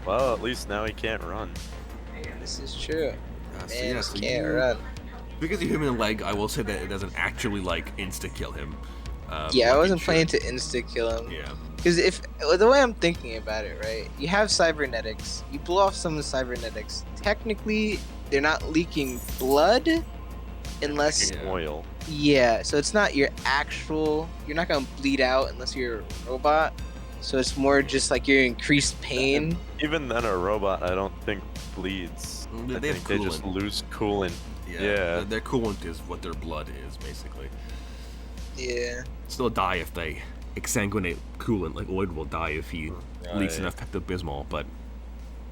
Well, at least now he can't run. This is true. Man, so can't run. Because you hit him in the leg, I will say that it doesn't actually like insta-kill him. Yeah, I wasn't planning to insta-kill him. Yeah. Because the way I'm thinking about it, right? You have cybernetics. You blow off some of the cybernetics. Technically, they're not leaking blood unless oil. Yeah, so it's not your actual. You're not gonna bleed out unless you're a robot. So it's more just like your increased pain. Even then, a robot, I don't think bleeds. They just lose coolant. Yeah. Their coolant is what their blood is, basically. Yeah. Still die if they exsanguinate coolant. Like Lloyd will die if he leaks enough Pepto-Bismol, but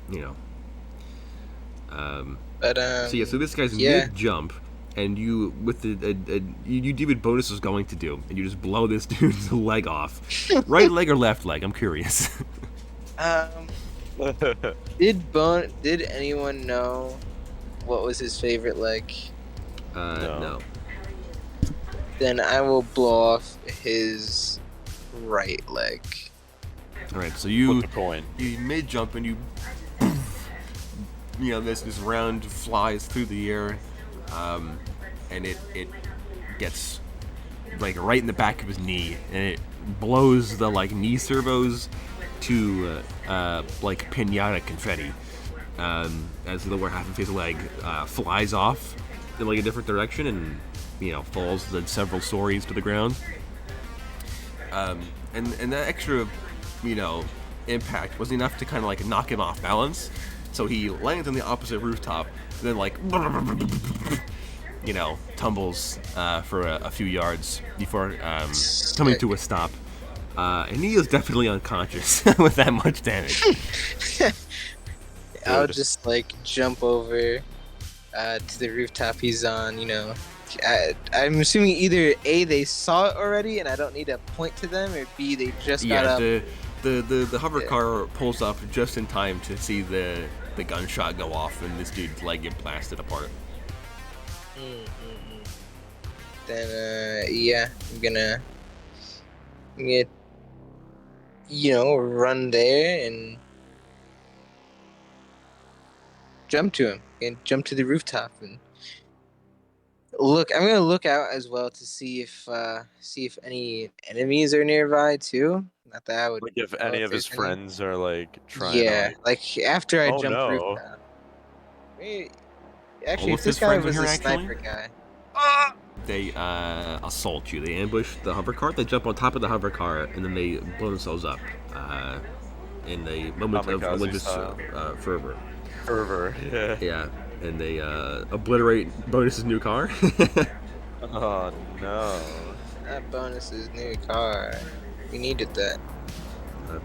you know. So this guy's mid-jump, and you with you do what Bonus was going to do, and you just blow this dude's leg off. Right leg or left leg? I'm curious. Did anyone know what was his favorite leg? No. Then I will blow off his right leg. All right, so you coin. You mid jump and you know this round flies through the air, and it gets like right in the back of his knee, and it blows the like knee servos to like pinata confetti as the lower half of his leg flies off in like a different direction and falls then several stories to the ground. And that extra impact was enough to kind of like knock him off balance, So he lands on the opposite rooftop, and then like, tumbles for a few yards before coming to a stop. And he is definitely unconscious with that much damage. I'll Good. just like jump over to the rooftop he's on. I'm assuming either A, they saw it already and I don't need to point to them, or B, they just got up. The hover car pulls up just in time to see the gunshot go off and this dude's leg get blasted apart. Then yeah, I'm gonna run there and jump to him and jump to the rooftop and look. I'm gonna look out as well to see if any enemies are nearby too. Not that I would Like if know any if of his there's any. friends are like trying to Yeah, like after I Oh jump no. rooftop. Actually, All if of this his guy friends are was here, a actually? sniper guy. They assault you. They ambush the hover car. They jump on top of the hover car and then they blow themselves up in a moment of Kamikaze religious style. fervor. Fervor, yeah. Yeah, and they obliterate Bonus's new car. Oh no. That bonus's new car. We needed that.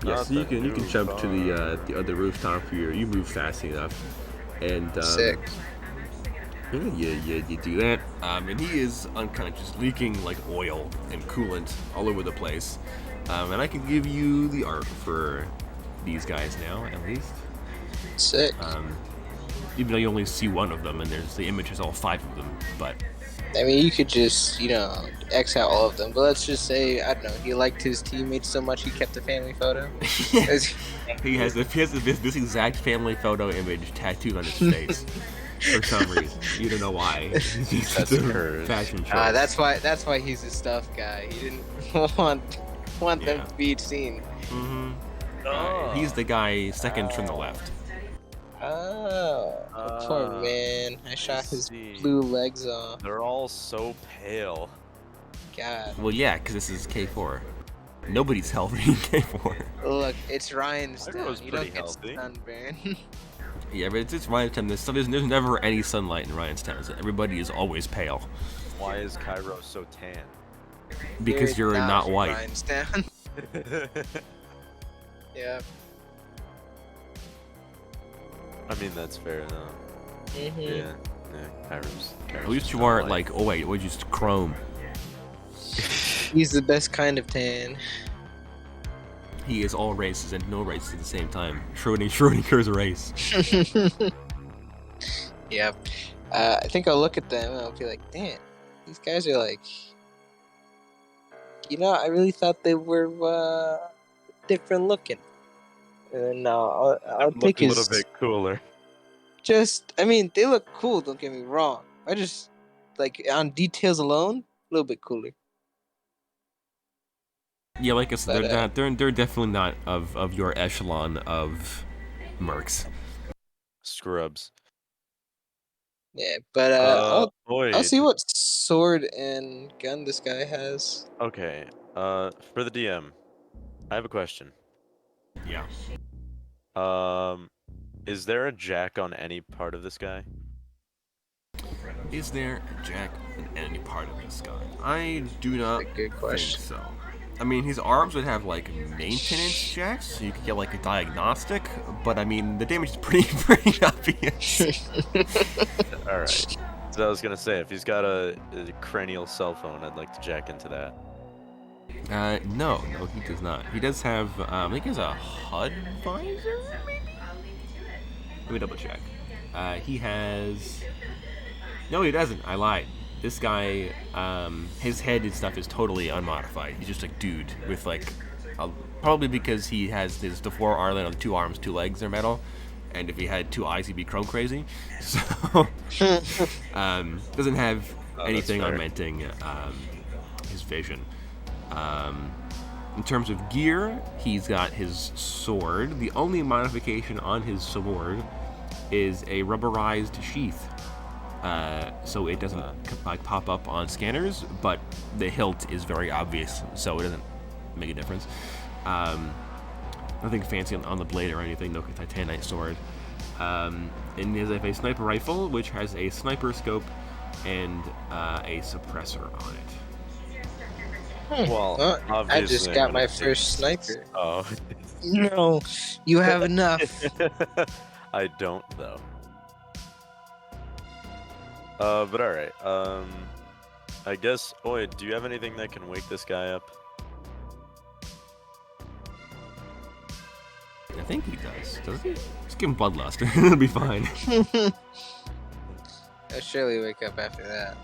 Yeah, Not so you the can new jump to car. the other rooftop here. You move fast enough, and Sick. you do that. And he is unconscious, leaking like oil and coolant all over the place. And I can give you the art for these guys now, at least. Sick. Even though you only see one of them, and there's the image is all 5 of them, but I mean, you could just, X out all of them. But let's just say, I don't know, he liked his teammates so much he kept a family photo. he has this exact family photo image tattooed on his face for some reason. You don't know why. That's a cursed. fashion choice. That's why he's a stuff guy. He didn't want them to be seen. He's the guy second from the left. Oh, poor man. I shot his see. blue legs off. They're all so pale. God. Well, yeah, because this is K4. Nobody's healthy in K4. Look, it's Ryan's That was town. You pretty don't get healthy. sunburn. Yeah, but it's Ryan's town. There's never any sunlight in Ryan's town. So everybody is always pale. Why is Cairo so tan? Because you're not white. Ryan's town. Yeah. I mean, that's fair enough. Yeah, Cairo's At least you not aren't white. like, oh wait, what just chrome? He's the best kind of tan. He is all races and no races at the same time. Schrodinger's race. Yeah. I think I'll look at them and I'll be like, damn, these guys are like, I really thought they were different looking. And I'll Look take a his. little bit cooler. I mean, they look cool. Don't get me wrong. I just like on details alone, a little bit cooler. Yeah, like I said, But, they're definitely not of your echelon of mercs. Scrubs. Yeah, but I'll see what sword and gun this guy has. Okay. For the DM, I have a question. Yeah. Is there a jack on any part of this guy? Is there a jack in any part of this guy? I do not a good question. think so. I mean, his arms would have like maintenance jacks, so you could get like a diagnostic. But I mean, the damage is pretty obvious. All right. So I was gonna say, if he's got a cranial cell phone, I'd like to jack into that. No, he does not. He does have, I think he has a HUD visor, maybe? Let me double check. He has... No, he doesn't. I lied. This guy, his head and stuff is totally unmodified. He's just a dude with like, probably because he has the 4 armlet on 2 arms, 2 legs are metal. And if he had 2 eyes, he'd be chrome crazy. So, doesn't have anything augmenting his vision. In terms of gear, he's got his sword. The only modification on his sword is a rubberized sheath. So it doesn't like pop up on scanners, but the hilt is very obvious, so it doesn't make a difference. Nothing fancy on the blade or anything, no titanite sword. And he has a sniper rifle, which has a sniper scope and a suppressor on it. Well, Well, I just obviously I'm got gonna my take first this. sniper. Oh. No, you have enough. I don't though. But all right. I guess. Oi, do you have anything that can wake this guy up? I think he does. Does he? Just give him bloodlust. It'll be fine. I'll surely wake up after that.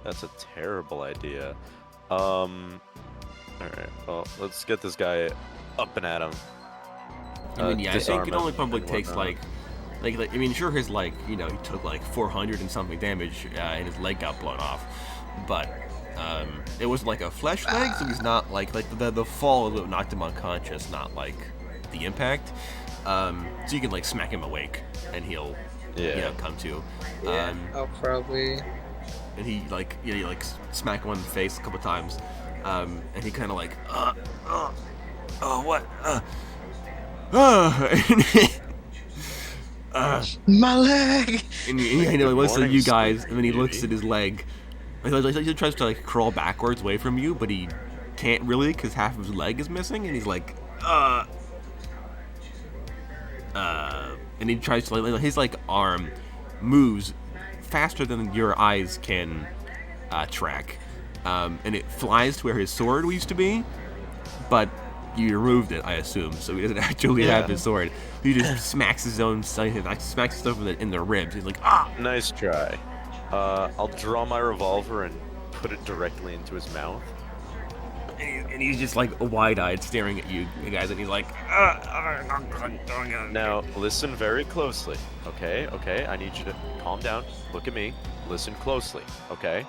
That's a terrible idea. All right. Well, let's get this guy up and at him. I mean, yeah, I think it only probably and takes whatnot. like I mean, sure, his he took like 400 and something damage, and his leg got blown off, but it was like a flesh leg, so he's not like the fall that knocked him unconscious, not like the impact. So you can like smack him awake, and he'll come to. Yeah, I'll probably. And he you smack him on the face a couple times, and he kind of like what My leg! and he looks at morning, you guys, and then he Sleepy looks at his leg. He tries to like crawl backwards away from you, but he can't really because half of his leg is missing, and he's like, and he tries to his arm moves faster than your eyes can track, and it flies to where his sword used to be, but you removed it, I assume, so he doesn't actually have his sword. He just smacks his own, smacks himself in the ribs. He's like, ah! Nice try. I'll draw my revolver and put it directly into his mouth. And he's just like wide-eyed, staring at you guys, and he's like, Now, listen very closely, okay? Okay, I need you to calm down, look at me, listen closely, okay?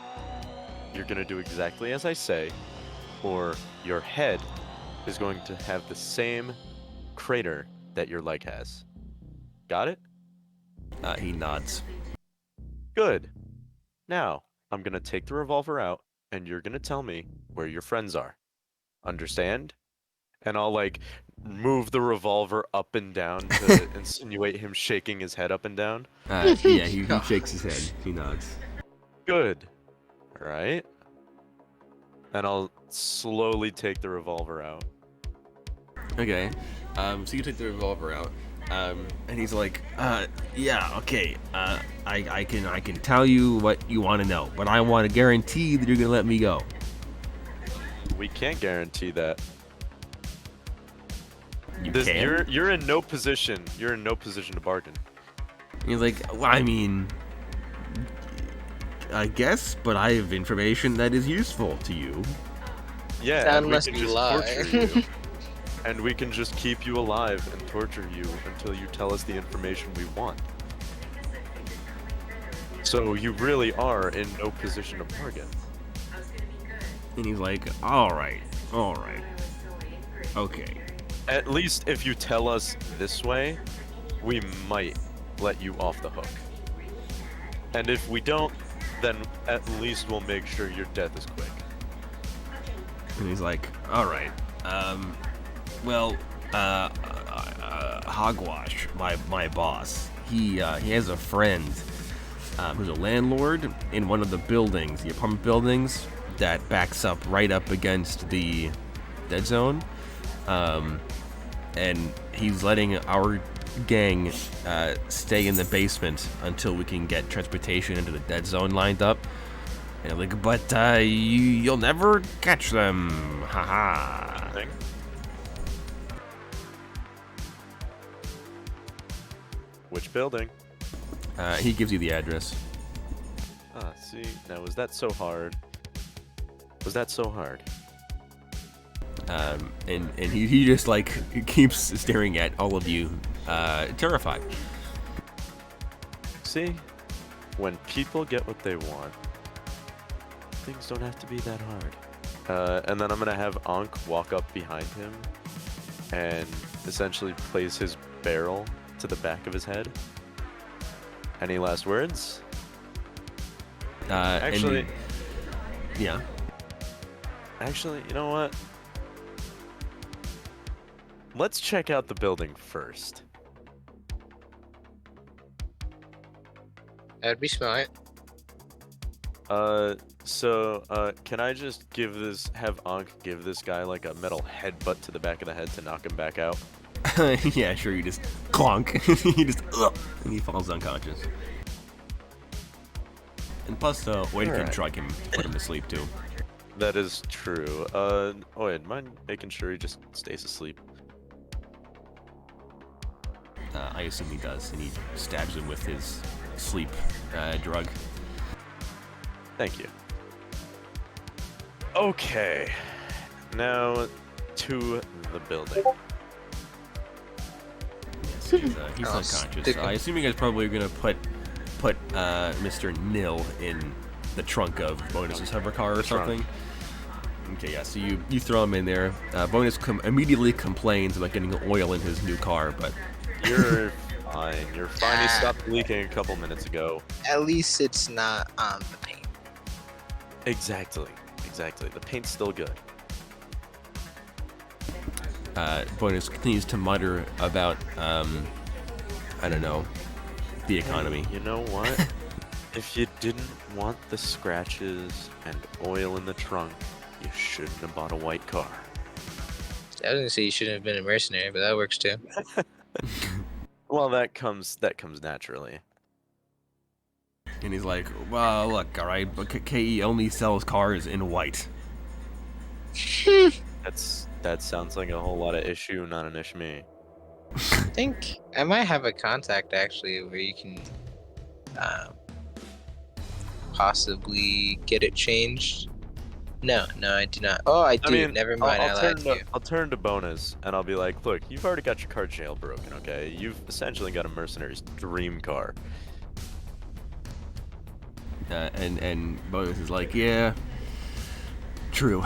You're gonna do exactly as I say, or your head is going to have the same crater that your leg has. Got it? He nods. Good. Now, I'm gonna take the revolver out, and you're gonna tell me where your friends are. Understand? And I'll move the revolver up and down to insinuate him shaking his head up and down. Yeah, he shakes his head. He nods. Good. All right. And I'll slowly take the revolver out. Okay. So you take the revolver out. And he's like, yeah, okay. I can tell you what you want to know, but I want to guarantee that you're gonna let me go. We can't guarantee that. You can? You're in no position. You're in no position to bargain. He's like, well, I mean, I guess, but I have information that is useful to you. Yeah, and we Unless can you just lie. torture you. And we can just keep you alive and torture you until you tell us the information we want. So you really are in no position to bargain. And he's like, all right, okay. At least if you tell us this way, we might let you off the hook. And if we don't, then at least we'll make sure your death is quick. And he's like, all right, well, Hogwash, my boss, he has a friend who's a landlord in one of the buildings, the apartment buildings that backs up right up against the dead zone, and he's letting our gang stay in the basement until we can get transportation into the dead zone lined up. And I'm like, but you'll never catch them, haha. Thing. Which building? He gives you the address. Ah, see, now was that so hard? Was that so hard? And he just keeps staring at all of you, terrified. See, when people get what they want, things don't have to be that hard. And then I'm gonna have Ankh walk up behind him and essentially place his barrel to the back of his head. Any last words? Actually, yeah. Actually, you know what? let's check out the building first. That'd be smart. Can I just have Ankh give this guy like a metal headbutt to the back of the head to knock him back out? Yeah, sure. You just clonk. He just and he falls unconscious. And plus, Wade can Alright. drug him, put him to sleep too. That is true. Wait, mind making sure he just stays asleep? I assume he does, and he stabs him with his sleep drug. Thank you. Okay, now to the building. Yes, he's I'll unconscious. stick him. I assume you guys probably are gonna put Mr. Nil in the trunk of Bonus's hover car or The trunk. something. Okay, yeah. So you throw him in there. Bonus immediately complains about getting oil in his new car, but You're fine. You're fine. He stopped leaking a couple minutes ago. At least it's not on the paint. Exactly. The paint's still good. Bonus continues to mutter about I don't know, the economy. You know what? If you didn't want the scratches and oil in the trunk, you shouldn't have bought a white car. I was gonna say you shouldn't have been a mercenary, but that works too. Well, that comes naturally. And he's like, well, look, all right, but KE only sells cars in white. That sounds like a whole lot of issue, not an issue me. I think I might have a contact actually where you can possibly get it changed. No, I do not. Oh, I do. Never mind. I lied to you. I'll turn to Bonus and I'll be like, look, you've already got your car jailbroken, okay? You've essentially got a mercenary's dream car. And Bonus is like, yeah, true.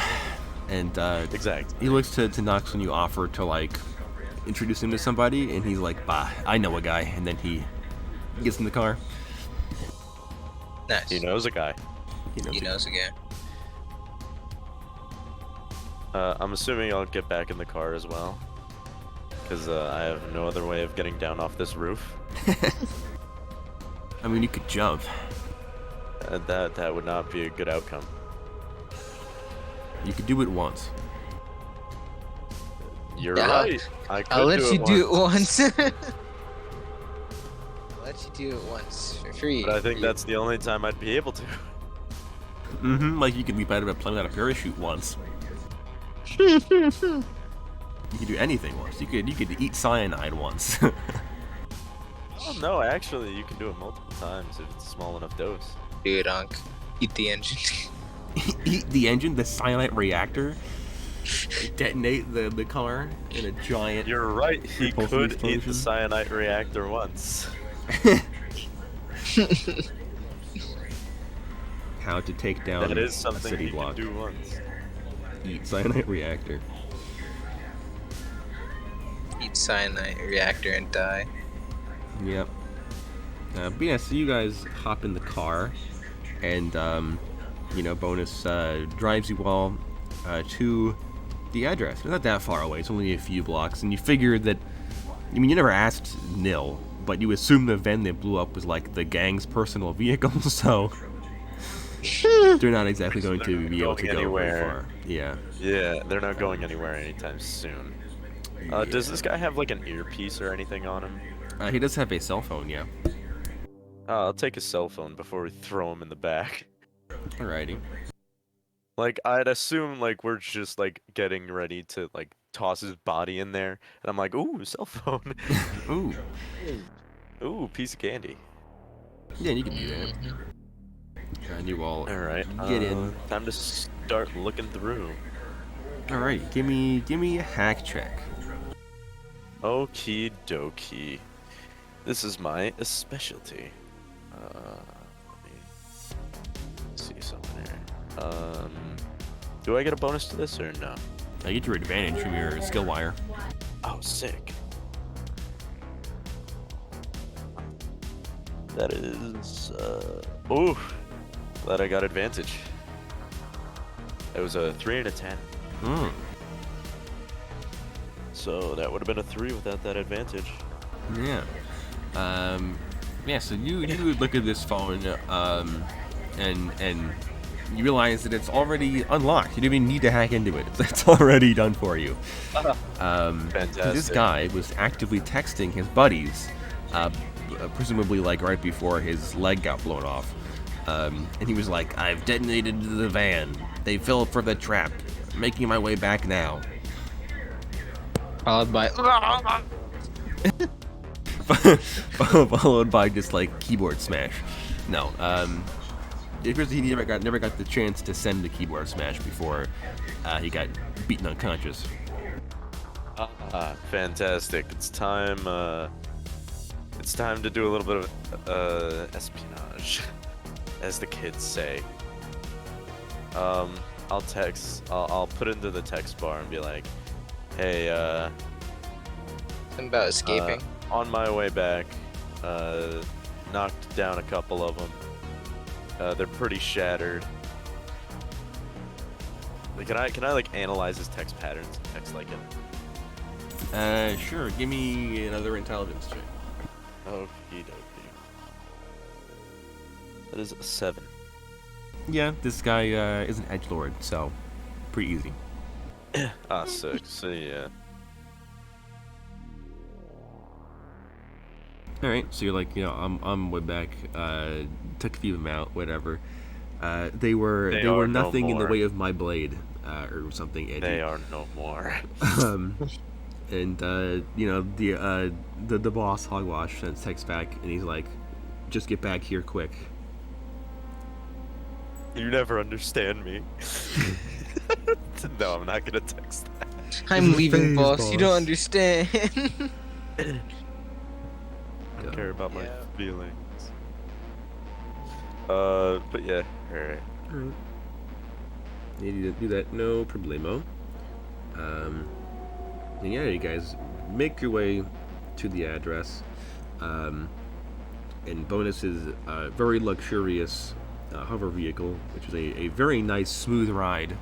And Exactly. he looks to Nox when you offer to like introduce him to somebody, and he's like, bah, I know a guy. And then he gets in the car. Nice. He knows a guy. He knows again. I'm assuming I'll get back in the car as well, because I have no other way of getting down off this roof. I mean, you could jump. That would not be a good outcome. You could do it once. You're Yeah, right. I'll let you do it once. once. I'll let you do it once for free. But I think that's the only time I'd be able to. Mm-hmm. Like you could leap out of a plane without a parachute once. You could do anything once. You could eat cyanide once. Oh no, actually, you can do it multiple times if it's a small enough dose. Do it, Unc. Eat the engine. Eat the engine, the cyanide reactor. Detonate the car in a giant. You're right. He repulsive could eat explosion. the cyanide reactor once. How to take down That is a something city he block. can do once. Eat cyanide reactor. Eat cyanide reactor and die. Yep. But yeah, so you guys hop in the car, and Bonus drives you all to the address. It's not that far away. It's only a few blocks, and you figured that. I mean, you never asked Nil, but you assumed the van they blew up was like the gang's personal vehicle, so they're not exactly going to be able to go anywhere. very far. Yeah. Yeah, they're not going anywhere anytime soon. Does this guy have like an earpiece or anything on him? He does have a cell phone, yeah. I'll take his cell phone before we throw him in the back. Alrighty. Like, I'd assume, like, we're just, like, getting ready to, like, toss his body in there. And I'm like, ooh, cell phone. Ooh. Ooh, piece of candy. Yeah, you can do that. And you all Alright, get in. time to start looking through. Alright, give me a hack check. Okie dokie. This is my specialty. Let me see something here. Do I get a bonus to this or no? I get your advantage from your skill wire. Oh, sick. That is, ooh, glad I got advantage. It was a 3 and a 10. Hmm. So that would have been a 3 without that advantage. Yeah. Yeah, so you look at this phone, and you realize that it's already unlocked. You don't even need to hack into it. It's already done for you. Fantastic. This guy was actively texting his buddies, presumably like right before his leg got blown off. And he was like, "I've detonated the van. They fell for the trap. Making my way back now." Followed by. Followed by just like keyboard smash. No, it appears he never got the chance to send the keyboard smash before he got beaten unconscious. Fantastic. It's time to do a little bit of espionage, as the kids say. I'll put into the text bar and be like, hey, Something about escaping. on my way back, knocked down a couple of them. They're pretty shattered. Like, can I like analyze his text patterns and text like it? Sure. Give me another intelligence check. Okie dokie. That is a 7. Yeah, this guy is an edgelord, so pretty easy. Sick. So yeah. All right, so you're like, I'm way back. Took a few of them out, whatever. They were are no nothing in the more. way of my blade, or something edgy. They are no more. And the boss Hogwash sends text back, and he's like, "Just get back here quick." You never understand me. No, I'm not gonna text that. I'm leaving, Phase, boss. You don't boss. understand. I don't care about my Yeah. feelings. But yeah, alright. Alright. Need to do that, no problemo. And yeah, you guys make your way to the address. And bonus is a very luxurious hover vehicle, which is a very nice, smooth ride.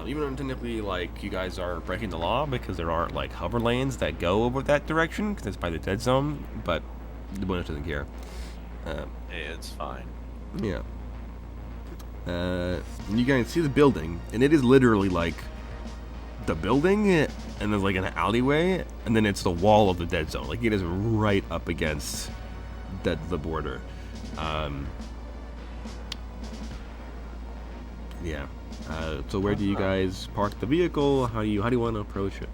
Even though technically, like, you guys are breaking the law because there aren't, like, hover lanes that go over that direction, because it's by the dead zone, but the bonus doesn't care. Hey, it's fine. Yeah. And you guys see the building, and it is literally like the building, and there's like an alleyway, and then it's the wall of the dead zone. Like, it is right up against the border. Yeah. So where do you guys park the vehicle? How do you want to approach it?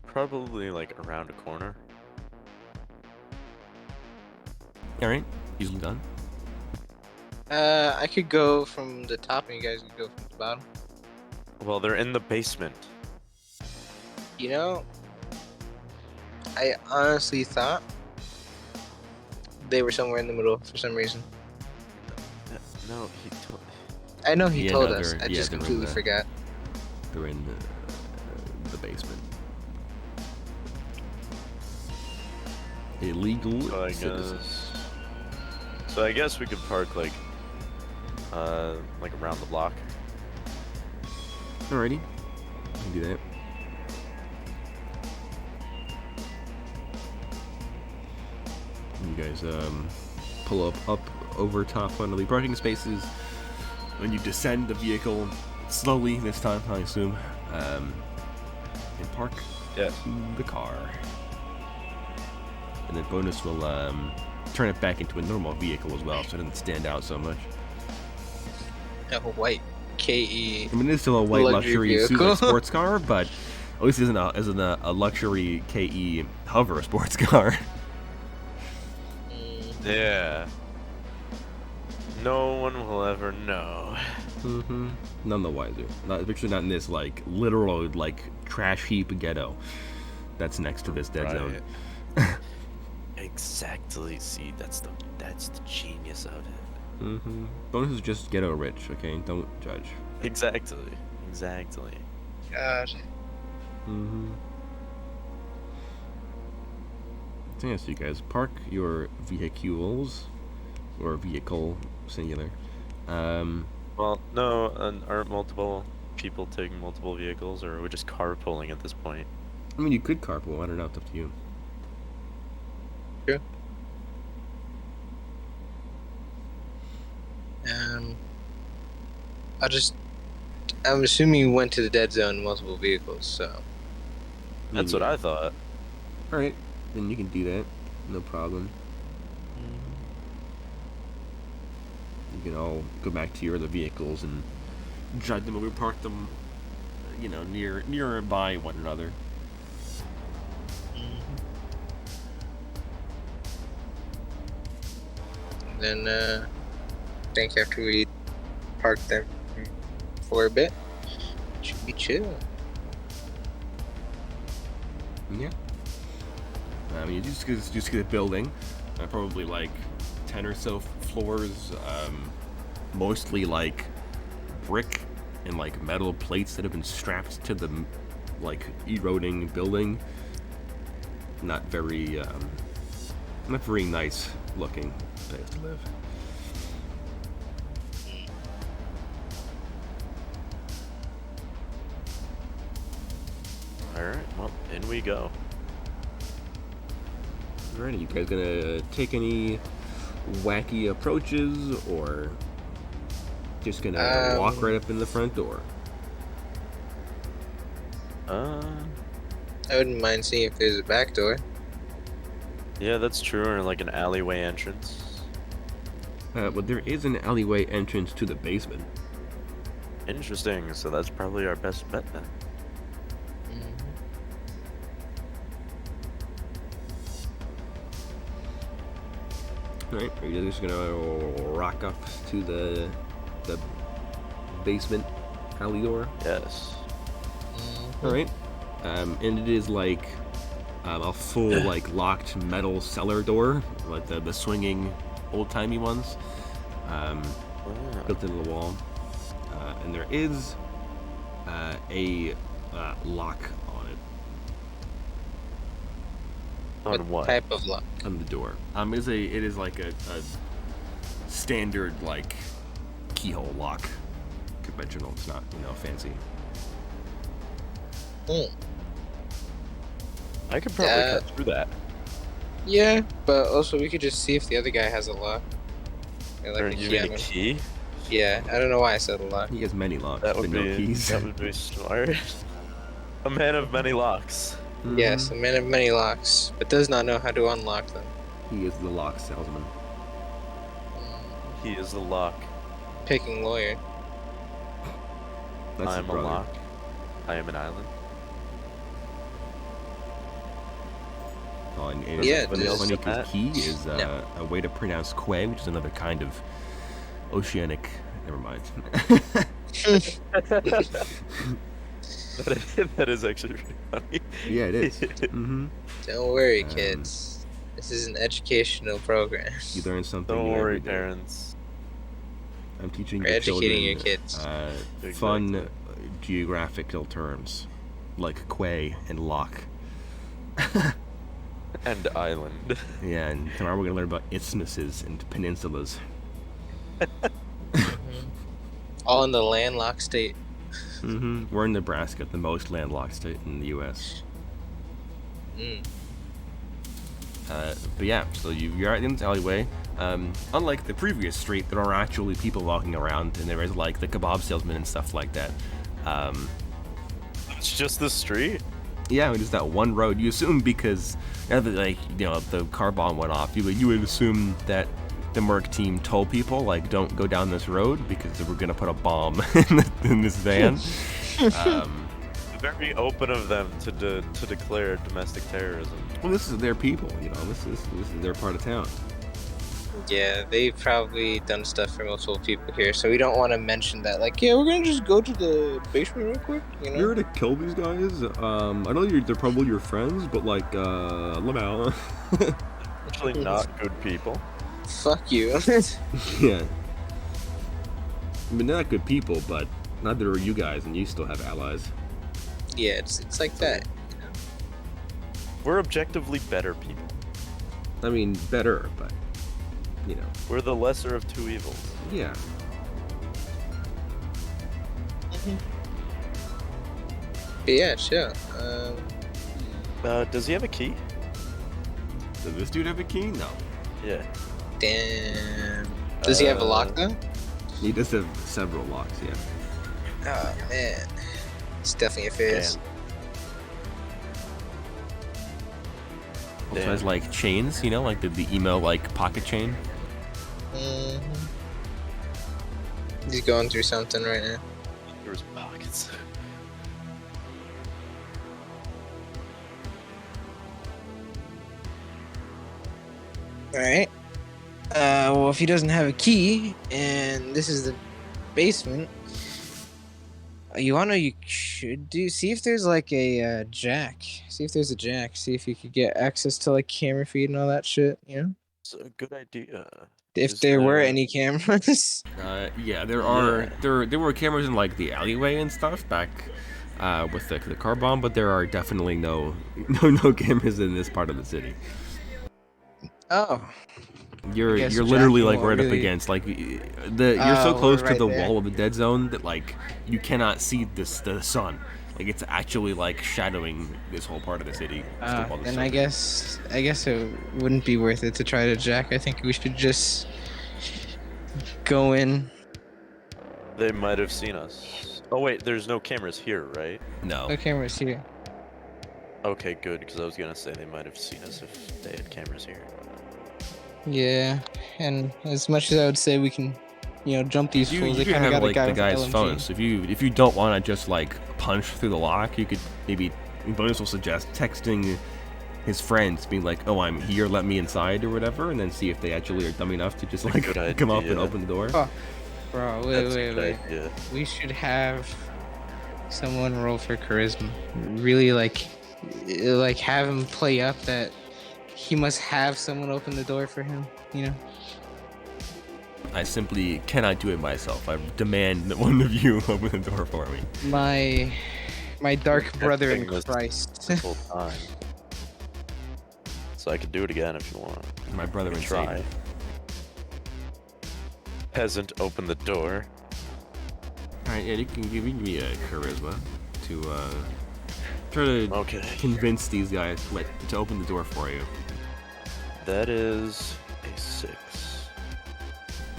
Probably like around a corner. All right. Easily done. I could go from the top, and you guys could go from the bottom. Well, they're in the basement. You know, I honestly thought they were somewhere in the middle for some reason. No, he told. I know he Yeah, told no, us. they're- I yeah, just they're in completely the- forgot. They're in the basement. Illegal citizens. So I guess we could park like around the block. Alrighty. I can do that. You guys pull up over top one of the parking spaces. When you descend the vehicle slowly this time, I assume, and park Yeah. the car. And then bonus will turn it back into a normal vehicle as well, so it doesn't stand out so much. A white KE. I mean, it's still a white Luxury luxury vehicle. super sports car, but at least it isn't a luxury KE hover sports car. Yeah. No one will ever know. Mm-hmm. None the wiser. Especially not in this like literal like trash heap ghetto that's next to this dead zone. Exactly. See, that's the genius of it. Mm-hmm. Bonus is just ghetto rich. Okay, don't judge. Exactly. God. Mm-hmm. So yes, you guys park your vehicles, or vehicle singular. Well, no, aren't multiple people taking multiple vehicles, or are we just carpooling at this point? I mean, you could carpool. I don't know. It's up to you. True. I'm assuming you went to the dead zone in multiple vehicles, so. That's what I thought. All right, then you can do that. No problem. You can all go back to your other vehicles and drive them over, park them, nearby one another. Then, I think after we park them for a bit, it should be chill. Yeah. You just get a building, probably like 10 or so floors, mostly like brick and like metal plates that have been strapped to the like eroding building. Not very nice looking place to live. Alright, well, in we go. Alright, you guys gonna take any wacky approaches, or just gonna walk right up in the front door? I wouldn't mind seeing if there's a back door. Yeah, that's true, or like an alleyway entrance. Well, there is an alleyway entrance to the basement. Interesting, so that's probably our best bet then. Alright, are you just gonna rock up to the basement alley door? Yes. Alright. And it is like a full like locked metal cellar door, like the swinging old-timey ones, built into the wall. And there is a lock on it. On what? Type of lock? On the door. It is like a standard like keyhole lock. Conventional. It's not, fancy. I could probably cut through that. Yeah, but also we could just see if the other guy has a lock. Yeah, like Or a you key. mean a key? Yeah, I don't know why I said a lock. He has many locks, That would but be no keys. That would be smart. A man of many locks. Mhm. Yes, a man of many locks, but does not know how to unlock them. He is the lock salesman. He is the lock. Picking lawyer. That's I his am a brother. lock. I am an island. Oh, and Yeah, it's just- funny because key is No. a way to pronounce kwe, which is another kind of oceanic. Never mind. That is actually really funny. Yeah, it is. Mm-hmm. Don't worry, Um, kids. This is an educational program. You learn something Don't new worry, every day. parents. I'm teaching We're your educating your children kids. fun Exactly. geographical terms like kwe and lock. And island. Yeah, and tomorrow we're gonna learn about isthmuses and peninsulas. All in the landlocked state. Mm-hmm. We're in Nebraska, the most landlocked state in the U.S. But yeah, so you're out in this alleyway. Unlike the previous street, there are actually people walking around, and there is like the kebab salesman and stuff like that. It's just the street? Yeah, it is that one road. You assume because now that the car bomb went off, you would assume that the Merc team told people like don't go down this road because they were gonna put a bomb in this van. Very open of them to declare domestic terrorism. Well, this is their people. This is their part of town. Yeah, they've probably done stuff for multiple people here, so we don't want to mention that. Like, yeah, we're gonna just go to the basement real quick, You're here to kill these guys. I know they're probably your friends, but like, let me out. Actually, not good people. Fuck you. Yeah. I mean, they're not good people, but neither are you guys, and you still have allies. Yeah, it's like that. We're objectively better people. I mean, better, but We're the lesser of two evils. yeah. But yeah, chill. Does he have a key? Does this dude have a key? No. Yeah. Damn. Does he have a lock though? He does have several locks, yeah. Oh man, it's definitely a face. Also has like chains, you know, like the email like pocket chain. He's going through something right now. There's pockets. All right. Well, if he doesn't have a key, and this is the basement, you should see if there's like a jack. See if there's a jack. See if you could get access to like camera feed and all that shit. You know, It's a good idea. if there were any cameras. Yeah, there are. There were cameras in like the alleyway and stuff back with the car bomb, but there are definitely no cameras in this part of the city. Oh. You're guess literally Jackie like won't right up really- against like you're so Oh, close we're to right the there. wall of the dead zone that like you cannot see the sun. Like it's actually like shadowing this whole part of the city. Then I guess it wouldn't be worth it to try to jack. I think we should just go in. They might have seen us. Oh wait, there's no cameras here, right? No. No cameras here. Okay, good, because I was gonna say they might have seen us if they had cameras here. Yeah, and as much as I would say we can, jump these You fools, they could kind of have got a like guy the with guy's an phone. LMG. So if you don't want to just like punch through the lock, you could maybe bonus will suggest texting his friends, being like, "Oh, I'm here. Let me inside" or whatever, and then see if they actually are dumb enough to just like Good come up and idea. open the door. Oh, bro, That's a wait. good idea. We should have someone roll for charisma. Really, like have him play up that he must have someone open the door for him. I simply cannot do it myself. I demand that one of you open the door for me. My dark brother in thing was- Christ. This whole time. So I could do it again if you want. My brother You in can try. Satan. Peasant, open the door. All right, yeah, you can give me a charisma to try to Okay. convince these guys to open the door for you. That is a 6.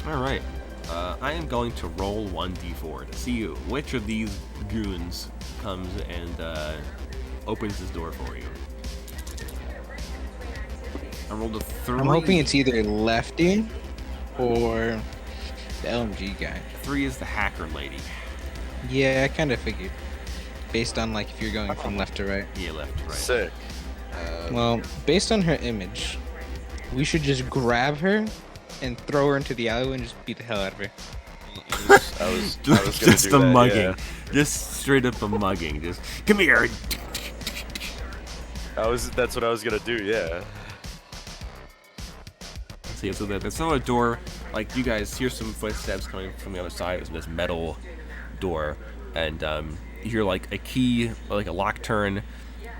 All right, I am going to roll 1d4 to see which of these goons comes and opens this door for you. I rolled a 3. I'm hoping it's either Lefty or the LMG guy. 3 is the hacker lady. Yeah, I kind of figured. Based on if you're going from left to right. Yeah, left to right. Sick. Well, based on her image, we should just grab her and throw her into the alleyway and just beat the hell out of her. I was gonna Just do a that, mugging. yeah. Just straight up a mugging. Just come here. That's what I was gonna do, yeah. So that's not a door. Like you guys hear some footsteps coming from the other side. It's this metal door, and you hear like a key, like a lock turn,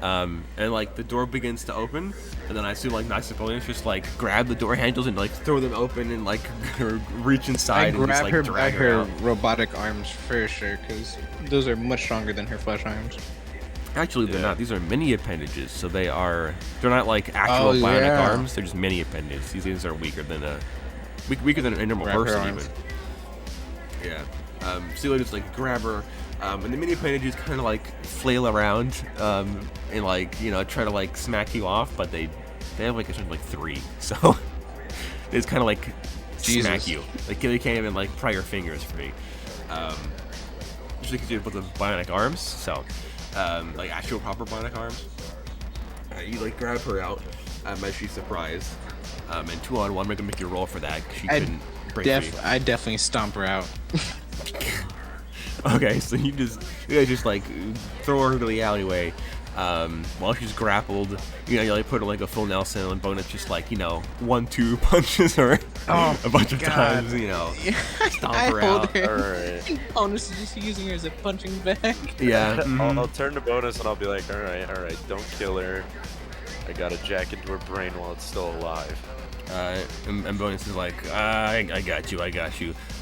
and like the door begins to open, and then I see like Max opponents just like grab the door handles and like throw them open and like reach I inside and just grab like her by drag her her out. robotic arms for sure, because those are much stronger than her flesh arms. Actually, they're Yeah. not. These are mini appendages, so they're not like actual Oh, bionic yeah. arms. They're just mini appendages. These things are weaker than weaker than a normal Grab her person arms. even. Yeah. So they just like grab her, and the mini appendages kind of like flail around, and like try to like smack you off, but they have like a certain like 3, so they just kind of like smack Jesus. you. Like they can't even like pry your fingers free. Just because you have the bionic arms, so like actual proper bionic arms. You like grab her out as she's surprised, and 2-on-1 make you roll for that. 'Cause she couldn't break free. I definitely stomp her out. Okay, so you guys just like throw her to the alleyway. While she's grappled, you like put her like a full Nelson, and Bonus just like 1-2 punches her a bunch of times. Stomp I her hold out. her. Alright. Bonus is just using her as a punching bag. Yeah. I'll turn to Bonus and I'll be like, alright, don't kill her. I gotta jack into her brain while it's still alive. And Bonus is like, I got you.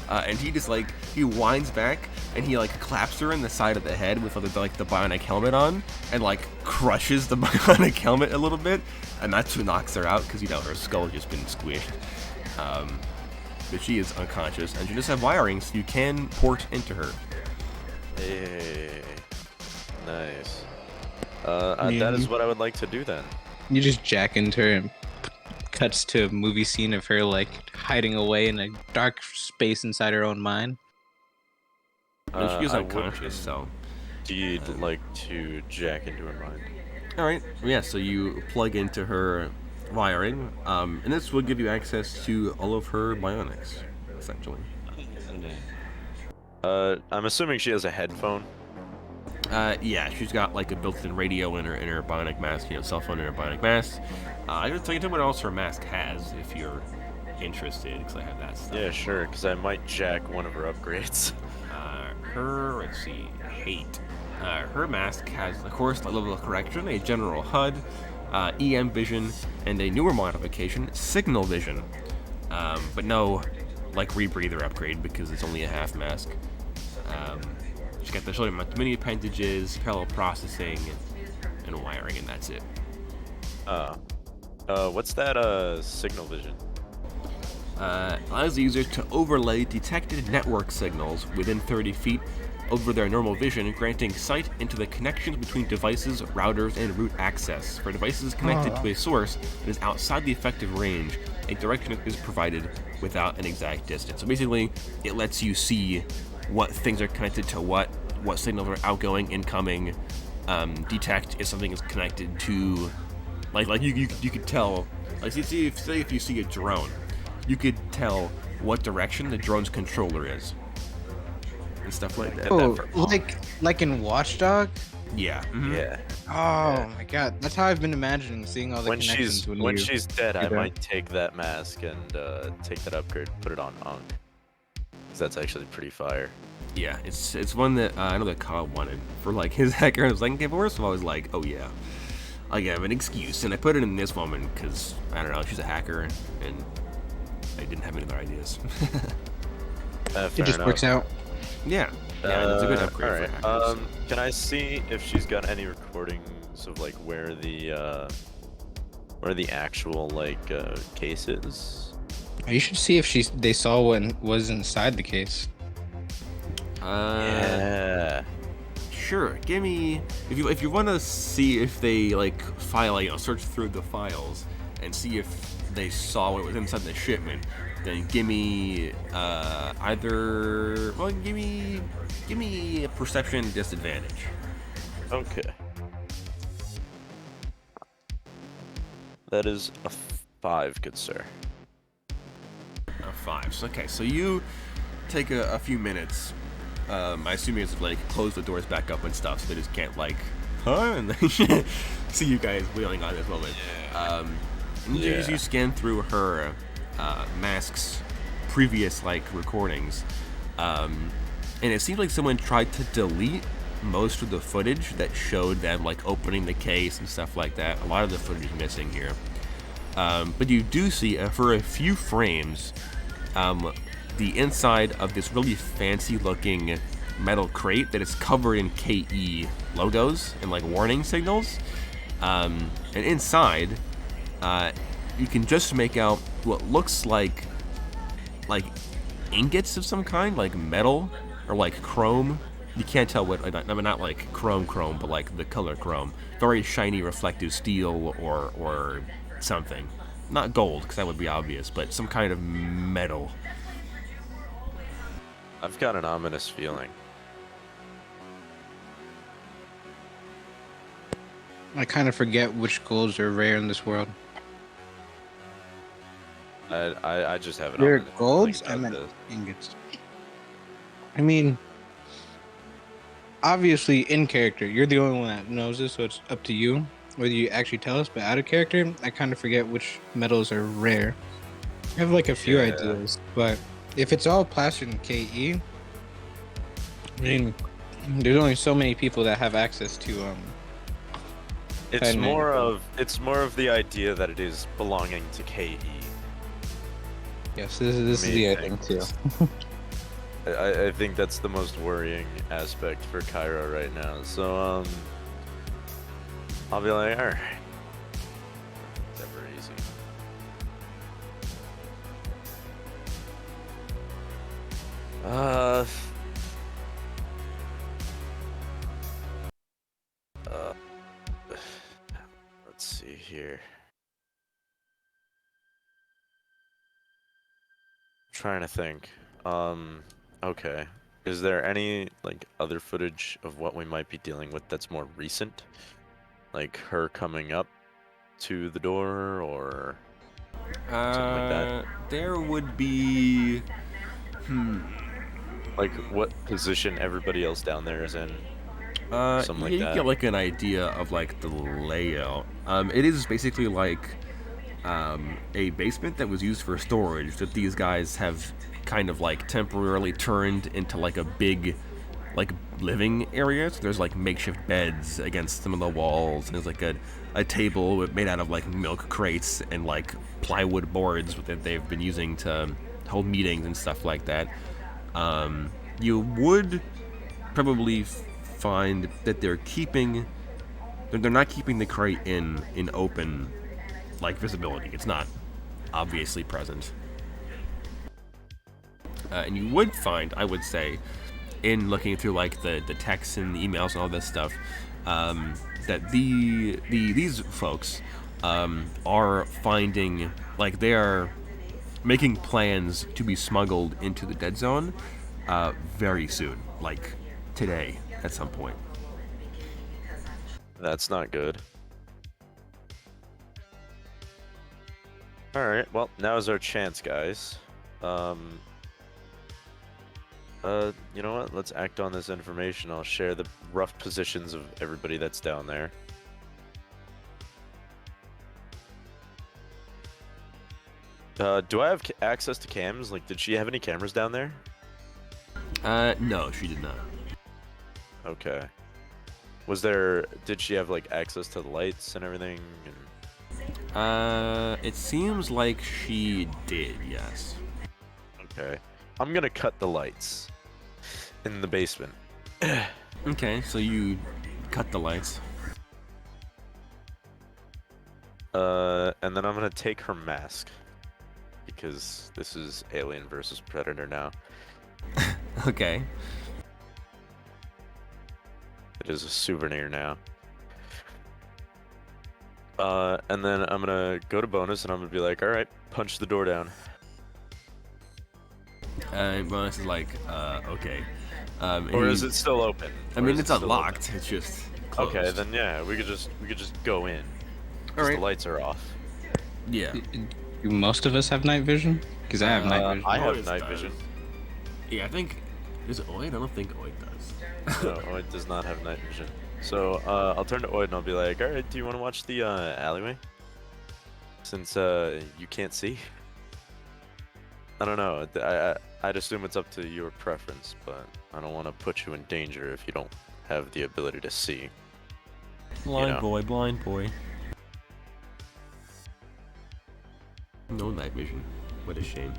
And he just like, he winds back, and he like claps her in the side of the head with like the bionic helmet on, and like crushes the bionic helmet a little bit, and that's what knocks her out because her skull has just been squished. But she is unconscious, and she does have wiring, so you can port into her. Hey, nice. That is what I would like to do then. You just jack into her and cuts to a movie scene of her like hiding away in a dark space inside her own mind. And she is I unconscious, would so. indeed like to jack into her mind. All right. Yeah. So you plug into her wiring, and this will give you access to all of her bionics, essentially. I'm assuming she has a headphone. Yeah, she's got like a built-in radio in her bionic mask, cell phone in her bionic mask. I can tell you what else her mask has if you're interested, because I have that stuff. Yeah, sure, because I might jack one of her upgrades. Let's see, hate. Her mask has, of course, a level of correction, a general HUD, EM vision, and a newer modification, signal vision. But no, like, rebreather upgrade because it's only a half mask. She's got the shoulder mini appendages, parallel processing, and wiring, and that's it. What's that, signal vision? Allows the user to overlay detected network signals within 30 feet over their normal vision, granting sight into the connections between devices, routers, and root access. For devices connected to a source that is outside the effective range, a direction is provided without an exact distance. So basically, it lets you see what things are connected to what signals are outgoing, incoming, detect if something is connected to, like you could tell, like say if you see a drone, you could tell what direction the drone's controller is, and stuff like that. Oh, like in Watchdog? Yeah. Mm-hmm. Yeah. Oh my god, that's how I've been imagining seeing all the When connections. when she's dead, I do that. might take that mask and take that upgrade, put it on Ankh. 'Cause that's actually pretty fire. Yeah, it's one that I know that Kyle wanted for like his hacker. I was like, okay, first of all, I was like, oh yeah, I have an excuse, and I put it in this woman because I don't know, she's a hacker, and I didn't have any other ideas. Fair It just enough. works out. Yeah, it's a good upgrade Alright, for hackers. can I see if she's got any recordings of like where the actual like case is? You should see if they saw what was inside the case. Yeah. Sure. Give me if you want to see if they like search through the files and see if they saw what was inside the shipment. Then give me give me a perception disadvantage. Okay. That is a 5, good sir. A 5. So, okay, so you take a few minutes. I assume you have to like close the doors back up and stuff, so they just can't like, and then see you guys wheeling on this moment. As you scan through her mask's previous like recordings, and it seems like someone tried to delete most of the footage that showed them like opening the case and stuff like that. A lot of the footage is missing here, but you do see for a few frames the inside of this really fancy looking metal crate that is covered in KE logos and like warning signals, and inside you can just make out what looks like ingots of some kind, like metal or like chrome. You can't tell what, not like chrome, but like the color chrome. Very shiny, reflective steel or something. Not gold, because that would be obvious, but some kind of metal. I've got an ominous feeling. I kind of forget which golds are rare in this world. I just have an Rare ominous golds? feeling I about meant this. ingots. I mean, obviously in character, you're the only one that knows this, so it's up to you whether you actually tell us. But out of character, I kind of forget which metals are rare. I have like a few ideas, but if it's all plastered in KE, I mean, there's only so many people that have access to It's more of the idea that it is belonging to KE. Yes, this is the thing too. I think that's the most worrying aspect for Cairo right now. So I'll be like, all right, never easy. Let's see here. Trying to think. Okay. Is there any like other footage of what we might be dealing with that's more recent? Like her coming up to the door or something like that? There would be. Like what position everybody else down there is in? Something Yeah, like you that. get like an idea of like the layout. It is basically like a basement that was used for storage that these guys have kind of like temporarily turned into like a big like living area. So there's like makeshift beds against some of the walls. There's like a table made out of like milk crates and like plywood boards that they've been using to hold meetings and stuff like that. You would probably find that they're not keeping the crate in open like visibility. It's not obviously present. And you would find, I would say, in looking through like the texts and the emails and all this stuff, that these folks are finding like they are making plans to be smuggled into the dead zone very soon, like today at some point. That's not good. All right. Well, now's our chance, guys. You know what? Let's act on this information. I'll share the rough positions of everybody that's down there. Do I have access to cams? Like, did she have any cameras down there? No, she did not. Okay. Did she have, like, access to the lights and everything? It seems like she did, yes. Okay. I'm gonna cut the lights in the basement. Okay, so you cut the lights. And then I'm gonna take her mask. Because this is Alien versus Predator now. Okay. It is a souvenir now. And then I'm gonna go to bonus and I'm gonna be like, alright, punch the door down. Bonus is like, okay. Or is it still open? I mean, it's unlocked. It's just closed. Okay, then yeah, we could just go in. Alright. The lights are off. Yeah. Do most of us have night vision? Because I have night vision. I have Oid night does. vision. Yeah, I think. Is it Oid? I don't think Oid does. No, Oid does not have night vision. So I'll turn to Oid and I'll be like, alright, do you want to watch the alleyway? Since you can't see? I don't know. I'd assume it's up to your preference, but I don't want to put you in danger if you don't have the ability to see. Blind boy. No night vision. What a shame.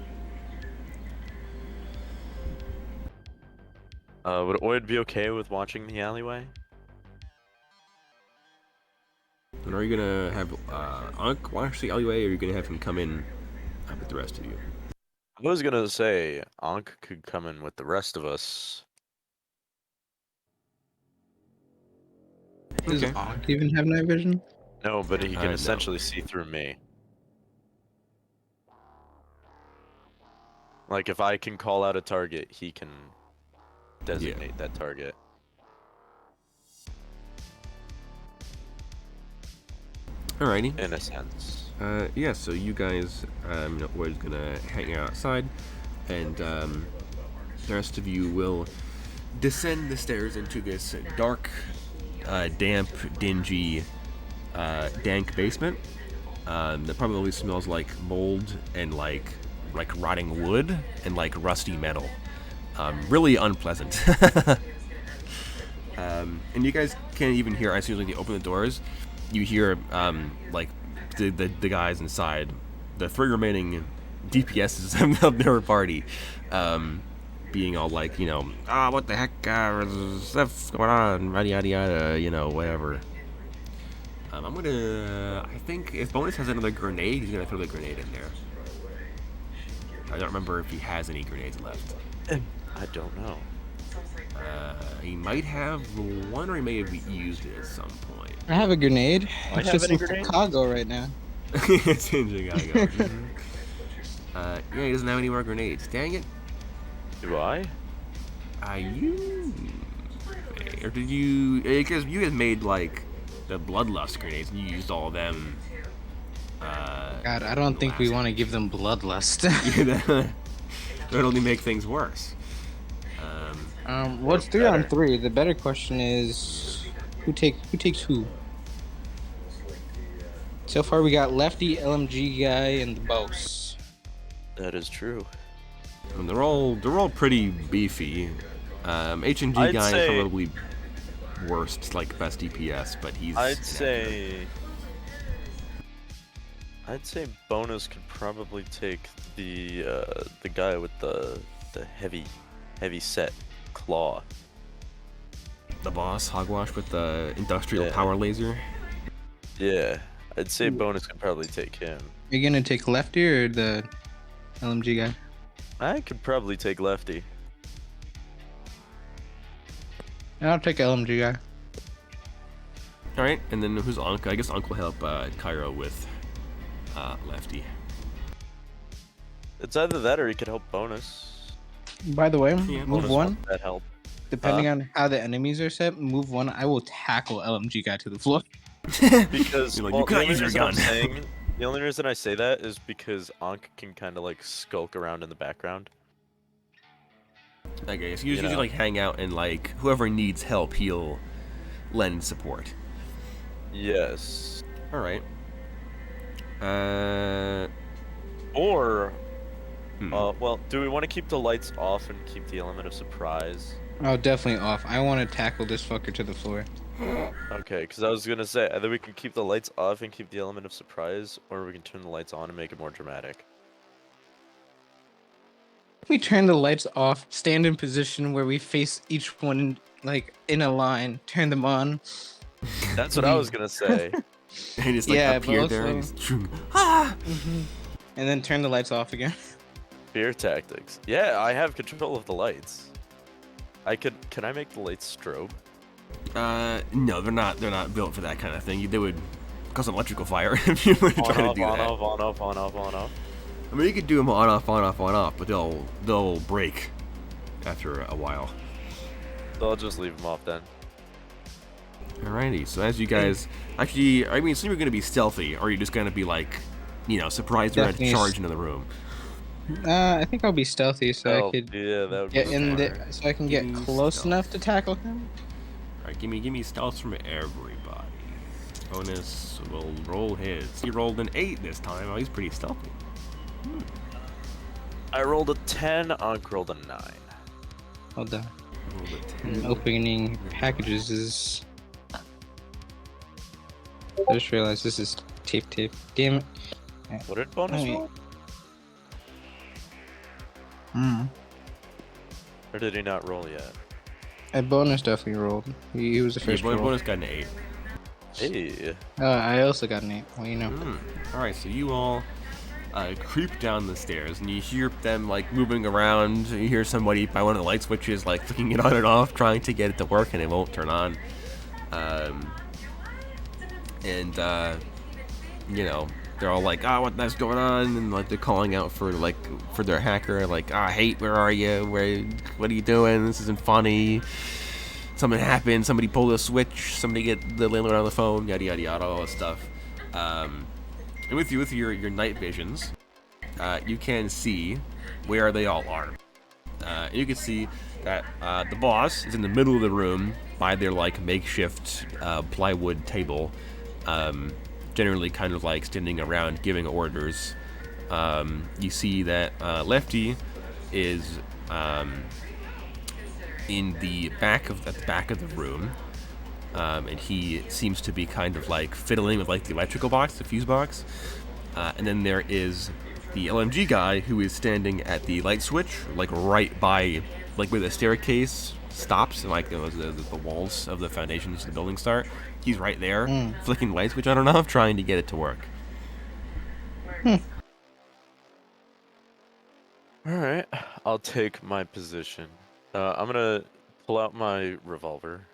Would Oid be okay with watching the alleyway? And are you gonna have Ankh watch the alleyway, or are you gonna have him come in with the rest of you? I was gonna say Ankh could come in with the rest of us. Does Ankh even have night vision? No, but he can No. essentially see through me. Like if I can call out a target, he can designate that target. Alrighty. In a sense. Yeah, so you guys, we're gonna hang out outside, and the rest of you will descend the stairs into this dark, damp, dingy, dank basement that probably smells like mold and like rotting wood and like rusty metal. Really unpleasant. And you guys can't even hear, as soon as you open the doors, you hear like the guys inside, the three remaining DPSs of their party, being all like, what the heck, stuff's going on, yada yada yada, whatever. I think if Bonus has another grenade, he's gonna throw the grenade in there. I don't remember if he has any grenades left. I don't know. He might have one, or he may have used it at some point. I have a grenade. I It's have just any in grenades? Chicago right now. It's in Chicago. Yeah, he doesn't have any more grenades. Dang it. Do I? You... Or did you... Because you guys made, like, the Bloodlust grenades, and you used all of them. God, I don't think we want to give them bloodlust. That would only make things worse. What's 3-on-3? The better question is, who takes who? So far, we got Lefty, LMG guy, and the boss. That is true. And they're all pretty beefy. H&G I'd guy say- is probably worst, like best DPS, but he's. I'd say Bonus could probably take the guy with the heavy set claw. The boss, Hogwash with the industrial Yeah. power laser. Yeah, I'd say Bonus could probably take him. Are you gonna take Lefty or the LMG guy? I could probably take Lefty. I'll take LMG guy. All right, and then who's Unc? I guess Unc will help Cairo with Lefty. It's either that or he could help Bonus. By the way, Yeah, move Bonus one. wants that help. Depending on how the enemies are set, move one. I will tackle LMG guy to the floor. Because You're like, well, you cannot use your gun. The only reason I say that is because Ankh can kind of like skulk around in the background. I guess you You usually know. like hang out and like whoever needs help, he'll lend support. Yes. All right. Or, Hmm. well, do we want to keep the lights off and keep the element of surprise? Oh, definitely off. I want to tackle this fucker to the floor. Okay, because I was gonna say either we can keep the lights off and keep the element of surprise, or we can turn the lights on and make it more dramatic. We turn the lights off, stand in position where we face each one like in a line, turn them on. That's what I was gonna say. And just like Yeah, but appear there and also- just, ah! And then turn the lights off again. Fear tactics. Yeah, I have control of the lights. Can I make the lights strobe? No, they're not built for that kind of thing. They would cause an electrical fire if you were to On try to off, do on that. off, on off, on off, on off. I mean, you could do them on off, but they'll break after a while. So I'll just leave them off then. Alrighty, so as you guys actually, I mean, so you're gonna be stealthy, or are you just gonna be like, surprised you're at Definitely charge into the room? I think I'll be stealthy so Oh, I could yeah, that would get be in smart. there, so I can get Use close stealth. enough to tackle him. Alright, give me stealth from everybody. Bonus will roll his. He rolled an 8 this time. Oh, he's pretty stealthy. I rolled a 10, Ankh rolled a 9. Hold on. Rolled a 10. Opening packages is. I just realized this is tape. Damn it. What did Bonus Wait. roll? Or did he not roll yet? A bonus definitely rolled. He was the Yeah, first roll. bonus got an 8. Hey. I also got an 8. Well, you know. Alright, so you all creep down the stairs, and you hear them like moving around. You hear somebody by one of the light switches like flicking it on and off, trying to get it to work, and it won't turn on. They're all like, what's going on? And like they're calling out for their hacker, like, hate, where are you? What are you doing? This isn't funny. Something happened. Somebody pulled a switch. Somebody get the landlord on the phone. Yada yada yada, all that stuff. And with your night visions, you can see where they all are. You can see that the boss is in the middle of the room by their like makeshift plywood table, generally kind of like standing around giving orders. You see that Lefty is in the back of the room. And he seems to be kind of like fiddling with like the electrical box, the fuse box. And then there is the LMG guy, who is standing at the light switch, like right by, like where the staircase stops, and like the walls of the foundations of the building start. He's right there, flicking light switch on and off, trying to get it to work. All right, I'll take my position. I'm gonna pull out my revolver.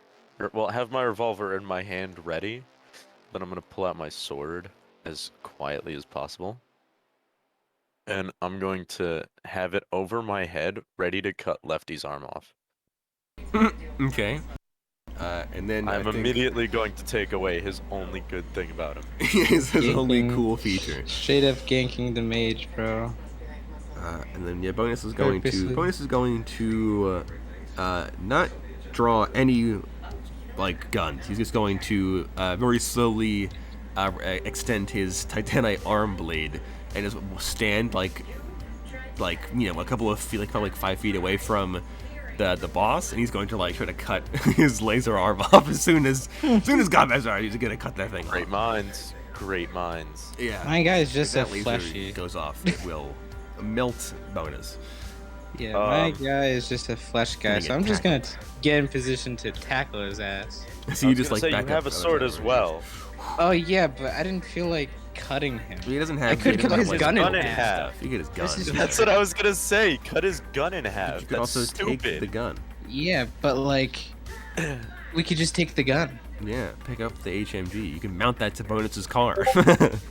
Well, have my revolver in my hand ready, then I'm gonna pull out my sword as quietly as possible. And I'm going to have it over my head, ready to cut Lefty's arm off. Okay. And then I'm immediately going to take away his only good thing about him. his only cool feature. Straight up ganking the mage, bro. And then bonus is going to not draw any like guns. He's just going to very slowly extend his titanite arm blade and just stand like a couple of feet, like probably 5 feet away from the boss, and he's going to like try to cut his laser arm off as soon as Godmaster are. He's gonna cut that thing off. Great minds. Yeah. My guy is just a laser fleshy. Goes off, it will melt bonus. Yeah, my guy is just a flesh guy, so I'm just gonna get in position to tackle his ass. So you just like say back you up have a sword as well. Oh yeah, but I didn't feel like cutting him. He doesn't have. I could cut his gun in half. half. You get his gun. That's what I was gonna say. Cut his gun in half. You could also take the gun. Yeah, but like, we could just take the gun. Yeah, pick up the HMG. You can mount that to Bonus's car.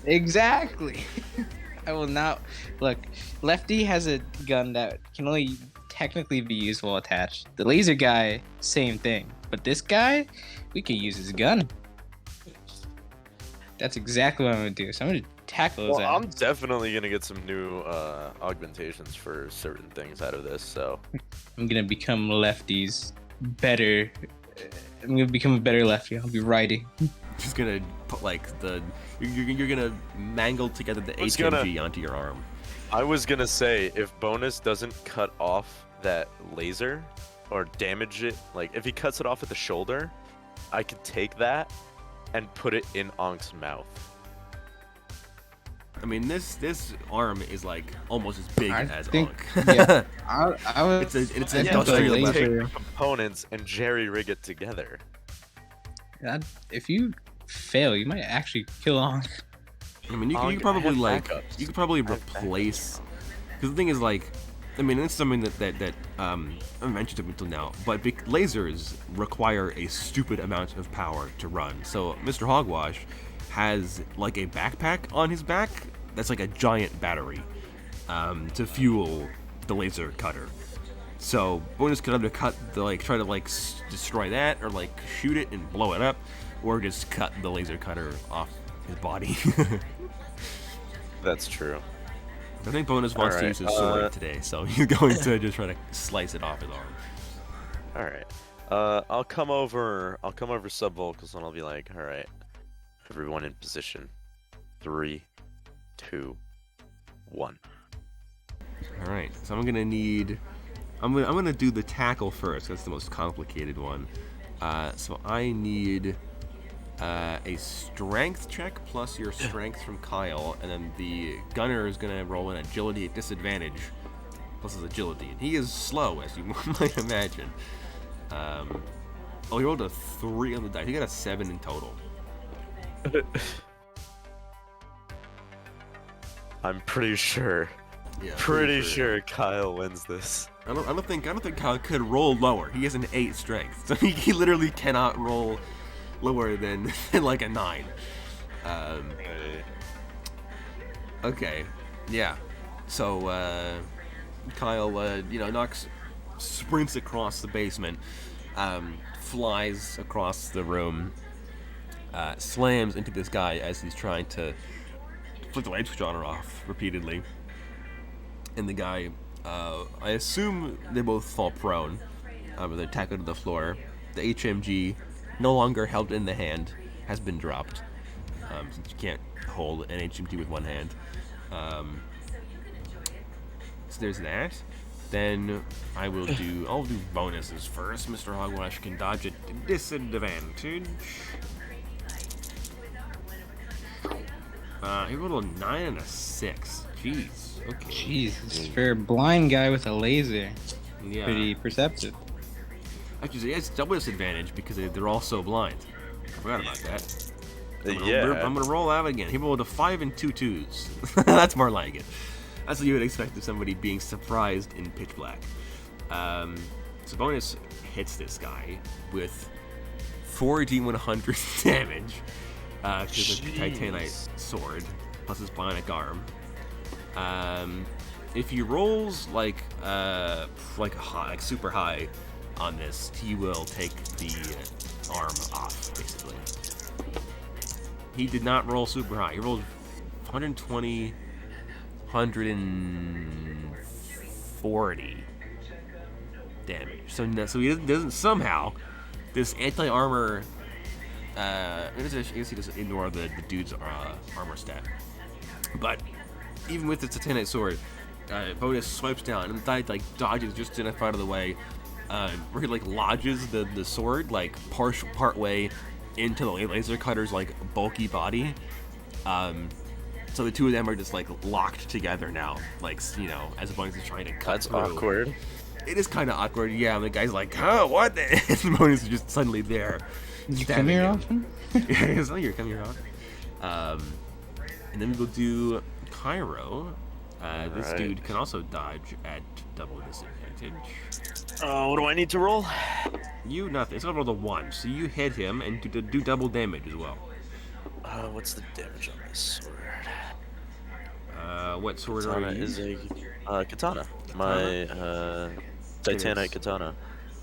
Exactly. I will not. Look, Lefty has a gun that can only technically be used while attached. The laser guy, same thing. But this guy, we could use his gun. That's exactly what I'm gonna do. So I'm gonna tackle his ass. I'm definitely gonna get some new augmentations for certain things out of this. So I'm gonna become Lefty's better. I'm gonna become a better Lefty. I'll be righty. Just gonna put like you're gonna mangle together the HMG onto your arm. I was gonna say, if Bonus doesn't cut off that laser or damage it, like if he cuts it off at the shoulder, I could take that and put it in Ank's mouth. I mean, this arm is like almost as big as Ankh. Yeah, I was. It's an industrial Take weapon. the components and jerry rig it together. If you fail, you might actually kill Ankh. I mean, you could probably replace. Because the thing is, like, I mean, it's something that I haven't mentioned up until now, but lasers require a stupid amount of power to run. So Mr. Hogwash has like a backpack on his back that's like a giant battery to fuel the laser cutter. So Bonus could either try to destroy that, or like shoot it and blow it up, or just cut the laser cutter off his body. That's true. I think Bonus wants to use his sword today, so he's going to just try to slice it off his arm. All right. I'll come over sub vocals, and I'll be like, all right, everyone in position. 3, 2, 1. All right. So I'm gonna need. I'm gonna do the tackle first. That's the most complicated one. So I need a strength check plus your strength from Kyle, and then the gunner is gonna roll an agility at disadvantage plus his agility, and he is slow, as you might imagine. He rolled a 3 on the die. He got a 7 in total. I'm pretty sure. Yeah, Pretty sure Kyle wins this. I don't think Kyle could roll lower. He has an 8 strength, so he literally cannot roll lower than like a 9. Okay, yeah. So Kyle, sprints across the basement, flies across the room, slams into this guy as he's trying to flick the light switch on or off repeatedly. And the guy, I assume they both fall prone, but they're tackled to the floor. The HMG, no longer held in the hand, has been dropped, since you can't hold an HMG with one hand. So there's that. Then I'll do bonuses first. Mr. Hogwash can dodge at disadvantage. He rolled a 9 and a 6. Jeez. Okay. Jesus, for a blind guy with a laser, Yeah. pretty perceptive. Actually, it's double disadvantage because they're all so blind. I forgot about that. Yeah. I'm gonna roll out again. He rolled a 5 and 2 twos. That's more like it. That's what you would expect of somebody being surprised in pitch black. So bonus hits this guy with 4d100 damage to the Titanite sword plus his bionic arm. If he rolls like super high on this, he will take the arm off basically. He did not roll super high. He rolled 120, 140 damage. So he doesn't somehow, this anti-armor, I guess he just ignore the dude's armor stat. But even with the Titanite sword, Bonus swipes down and the guy like dodges just in front of the way, where he like lodges the sword like part way into the laser cutter's like bulky body. So the two of them are just like locked together now, like, you know, as Bonus is trying to cut That's through. awkward. It is kind of awkward, yeah. And the guy's like, "Huh, what?" And Bonus is just suddenly there. You come here often? Yeah, it's like you're coming here often. And then we will do Cairo. This Alright. dude can also dodge at double disadvantage. What do I need to roll? You nothing. It's gonna roll the 1, so you hit him and do double damage as well. What's the damage on this sword? What sword Katana are you? is a katana. My Titanite katana.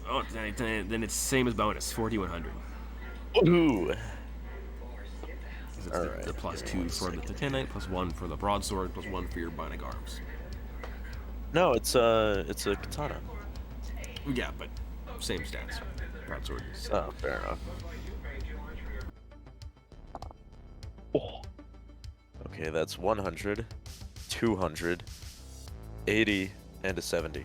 Oh, then it's same as bonus, 4d100. Ooh. It's Alright, the plus give me 2 one for the Titanite, plus 1 for the broadsword, plus 1 for your bionic arms. No, it's a katana. Yeah, but same stats. Broadsword is Oh, fair enough. Oh. Okay, that's 100, 200, 80, and a 70.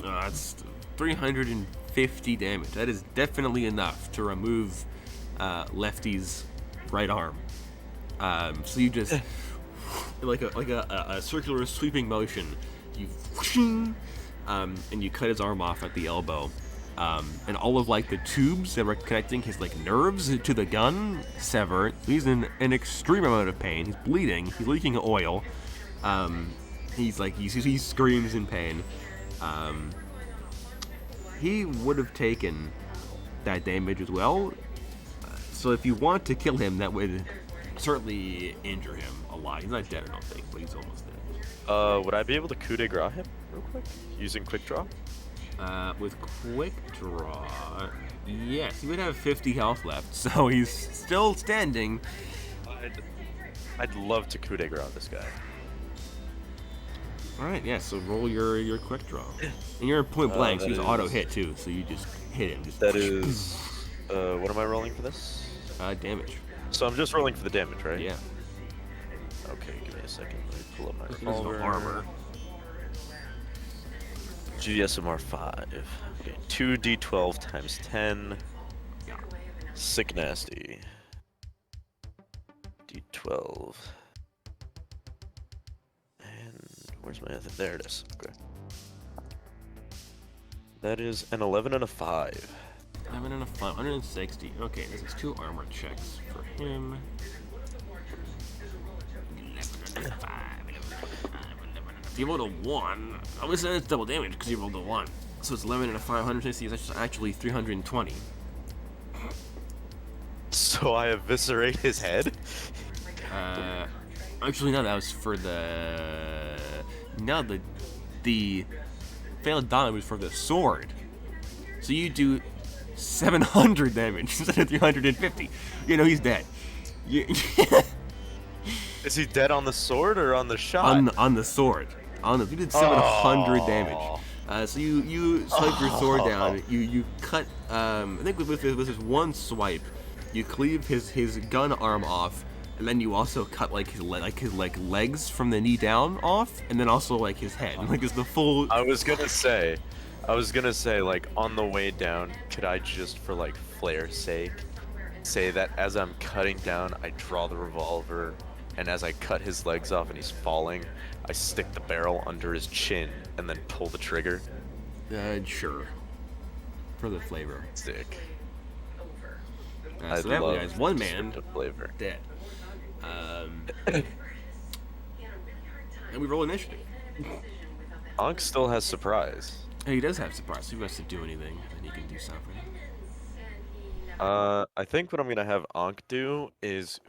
That's 350 damage. That is definitely enough to remove Lefty's right arm. So you just like a circular sweeping motion. You and you cut his arm off at the elbow. And all of like the tubes that were connecting his like nerves to the gun sever. He's in an extreme amount of pain. He's bleeding. He's leaking oil. He screams in pain. He would have taken that damage as well. So if you want to kill him, that would certainly injure him a lot. He's not dead, I don't think, but he's almost dead. Would I be able to coup de grace him real quick using quick draw? With quick draw, yes, he would have 50 health left, so he's still standing. I'd love to coup de grace this guy. All right, yeah. So roll your quick draw, and you're point blank. So that he's auto is- hit too. So you just hit him. Just That is, what am I rolling for this? damage. So I'm just rolling for the damage, right? Yeah. Okay, give me a second. Let me pull up my This is revolver. armor. GSMR 5. Okay, 2d12 times 10. Yeah. Sick nasty. D12. And where's my other? There it is. Okay. That is an 11 and a 5. 11 and a 5, 160. Okay, this is 2 armor checks for him. 11 and a 5. If you rolled a 1, I would say it's double damage because you rolled a 1. So it's 11 and a 5, 160 is actually 320. So I eviscerate his head? Actually, no, that was for the. No, the failed damage was for the sword. So you do 700 damage instead of 350. You know, he's dead. Is he dead on the sword or on the shot? On the sword. You did 700 damage. So you swipe your sword down. You cut. I think with this one swipe, you cleave his gun arm off, and then you also cut like his legs from the knee down off, and then also like his head. Like it's the full. I was gonna say, like, on the way down, could I just, for like flair's sake, say that as I'm cutting down, I draw the revolver and as I cut his legs off and he's falling, I stick the barrel under his chin and then pull the trigger. Sure. For the flavor. Sick. So that guy's one man the flavor. dead. And we roll initiative. Ankh still has surprise. He does have surprise. So if he wants to do anything, then he can do something. I think what I'm gonna have Ankh do is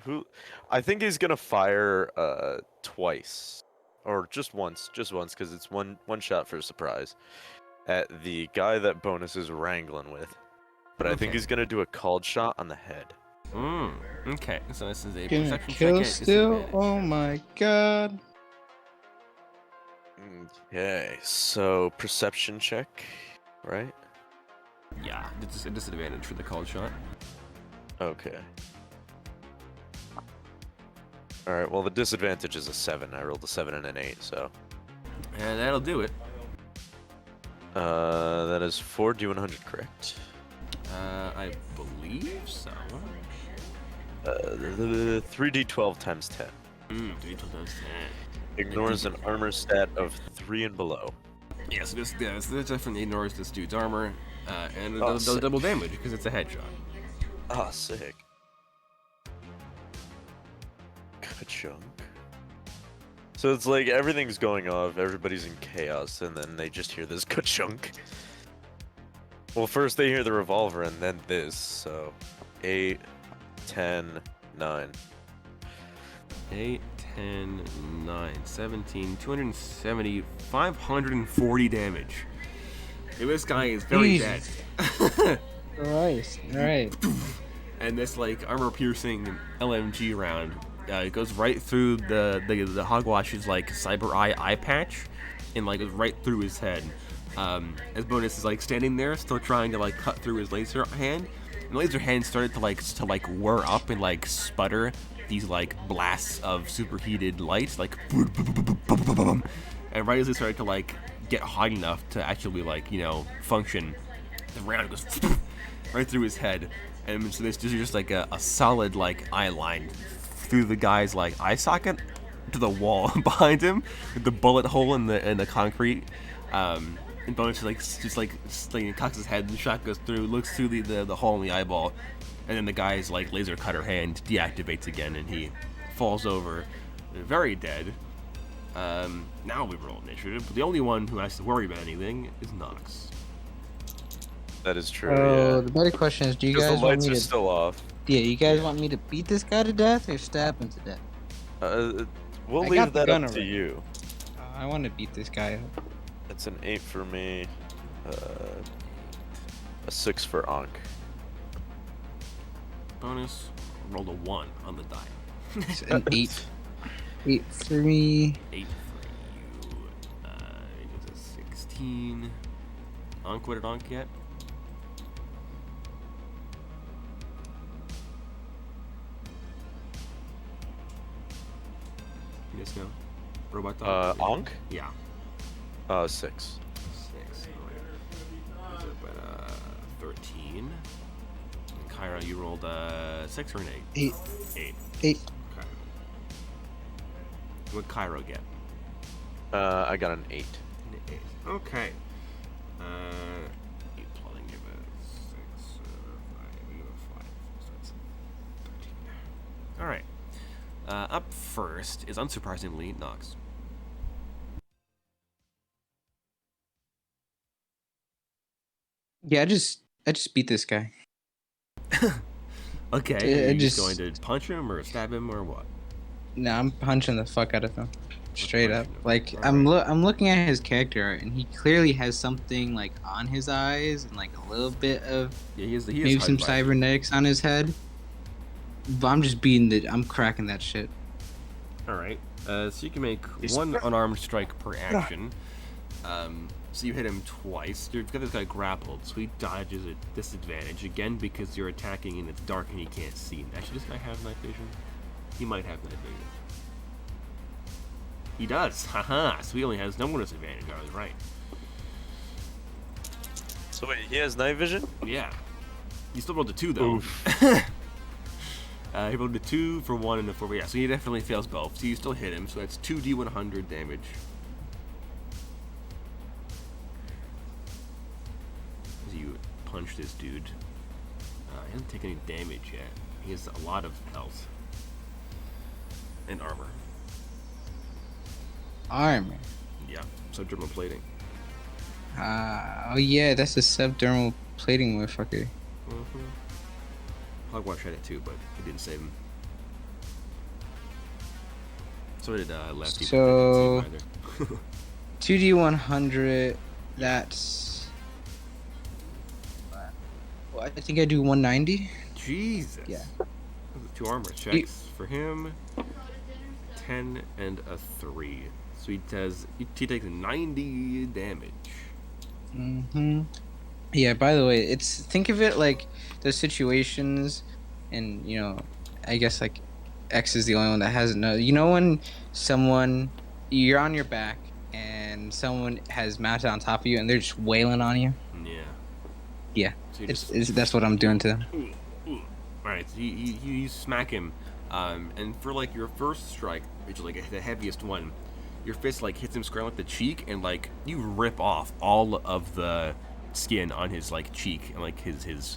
I think he's gonna fire twice, or just once, because it's one shot for a surprise at the guy that Bonus is wrangling with. But I think he's gonna do a called shot on the head. Okay, so this is a Gonna perception kill check. still? Oh my god. Okay, so perception check, right? Yeah, it's a disadvantage for the called shot. Okay. Alright, well the disadvantage is a 7. I rolled a 7 and an 8, so. And that'll do it. That is 4d100, correct? I believe so. 3d12 times 10. 3 times 10. Ignores an armor stat of 3 and below. Yeah, so this definitely ignores this dude's armor, and it Oh, does sick. double damage because it's a headshot. Ah, sick. Ka-chunk. So it's like everything's going off, everybody's in chaos, and then they just hear this ka-chunk. Well, first they hear the revolver and then this, so 8, 10, 9. 8, 10, 9, 17, 270, 540 damage. Hey, this guy is very dead. Christ. Alright. And this like armor-piercing LMG round goes right through the Hogwash's like cyber eye patch, and like goes right through his head. As Bonus is like standing there, still trying to like cut through his laser hand. And the laser hand started to whir up and like sputter these like blasts of superheated light, like, and right as it started to like get hot enough to actually like function, the round goes right through his head, and so there's just like a solid like eye line through the guy's like eye socket to the wall behind him, with the bullet hole in the concrete. And Bonus just cocks his head, and the shot goes through, looks through the hole in the eyeball, and then the guy's like laser cutter hand deactivates again, and he falls over, very dead. Now we roll initiative, but the only one who has to worry about anything is Nox. That is true, Oh, yeah. the better question is, do you Because guys the want lights me are to? still off. Yeah, you guys want me to beat this guy to death or stab him to death? We'll I leave got the that gun up to already. you. I want to beat this guy up. It's an 8 for me, a 6 for Ankh. Bonus rolled a 1 on the die. It's an 8. 8 for me. 8 for you. It was a 16. Ankh, what did Ankh get? You guys know? Robot dog? Ankh? Yeah. 6. 6. Alright. But 13. And Kyra, you rolled 6 or an 8? 8. 8. 8. Okay. What Kyra get? I got an 8. An 8. Okay. 8 plotting give it 6, 5, you have 5. So that's 13. Alright. Up first is unsurprisingly Nox. Yeah, I just beat this guy. Okay, I are you just- going to punch him or stab him or what? No, I'm punching the fuck out of him. Straight up. punching him. Like Alright. I'm looking at his character art, and he clearly has something like on his eyes and like a little bit of Yeah, he is maybe some hard-bodied. cybernetics on his head. But I'm cracking that shit. Alright, so you can make He's- one unarmed strike per action. So you hit him twice. You've got this guy grappled, so he dodges at disadvantage, again because you're attacking and it's dark and he can't see. Actually, does this guy have night vision? He might have night vision. He does! Haha! So he only has no disadvantage, I was right. So wait, he has night vision? Yeah. You still rolled a 2 though. Oof. He rolled a 2 for 1 and a 4. But yeah, so he definitely fails both. So you still hit him. So that's 2d100 damage. As you punch this dude. He hasn't taken any damage yet. He has a lot of health and armor. Armor. Yeah, subdermal plating. Oh yeah, that's a subdermal plating motherfucker. Hogwash had it too, but he didn't save him. So did Lefty. So- But they didn't 2d100. That's. Well, I think I do 190. save him either. Jesus. Yeah. 2 armor checks for him. 10 and a 3. So he takes 90 damage. Yeah. By the way, think of it like those situations, and I guess like X is the only one that has no. When you're on your back and someone has mounted on top of you and they're just wailing on you. Yeah. Yeah. So That's what I'm doing to them. Alright, so you smack him, and for like your first strike, which is like the heaviest one, your fist like hits him square on like the cheek, and like you rip off all of the skin on his like cheek and like his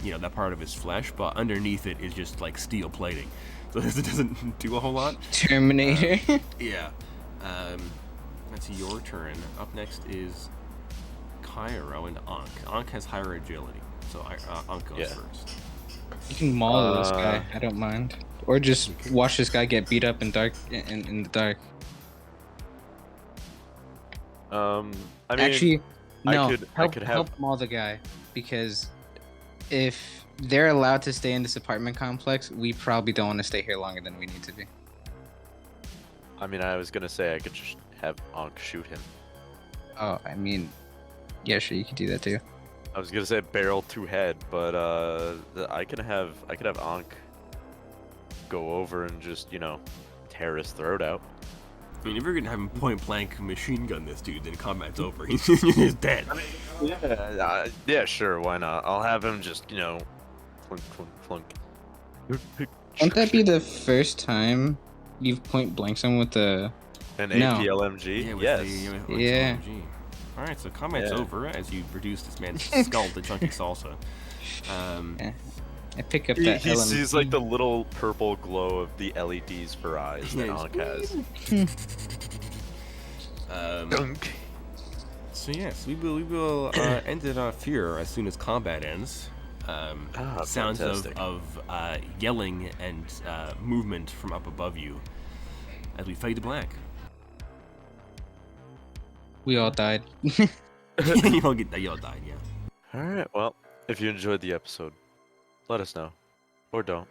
that part of his flesh, but underneath it is just like steel plating, so it doesn't do a whole lot. Terminator. Yeah. That's your turn. Up next is Cairo and Ankh. Ankh has higher agility, so Ankh goes first. You can maul this guy. I don't mind. Or just watch this guy get beat up in the dark. I mean, Actually, no. I could have. help maul the guy, because if they're allowed to stay in this apartment complex, we probably don't want to stay here longer than we need to be. I mean, I was gonna say I could just have Ankh shoot him. Oh, I mean, yeah, sure, you could do that too. I was gonna say barrel to head, but I could have Ankh go over and just tear his throat out. I mean, if you're gonna have him point blank machine gun this dude, then combat's over. He's dead. Yeah, sure, why not? I'll have him just clunk, clunk, clunk. Won't that be the first time you've point blank someone with the? An No. APLMG? with yes. the Yeah. SMG. Alright, so combat's Yeah. over as you reduce this man's skull to chunky salsa. I pick up He that. sees like the little purple glow of the LEDs for eyes that Yeah, Ankh has. Dunk. So yes, we will end it off here as soon as combat ends. Sounds fantastic. of yelling and movement from up above you as we fade to black. We all died. You all died, yeah. Alright, well, if you enjoyed the episode, let us know. Or don't.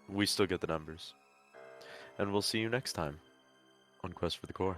We still get the numbers. And we'll see you next time on Quest for the Core.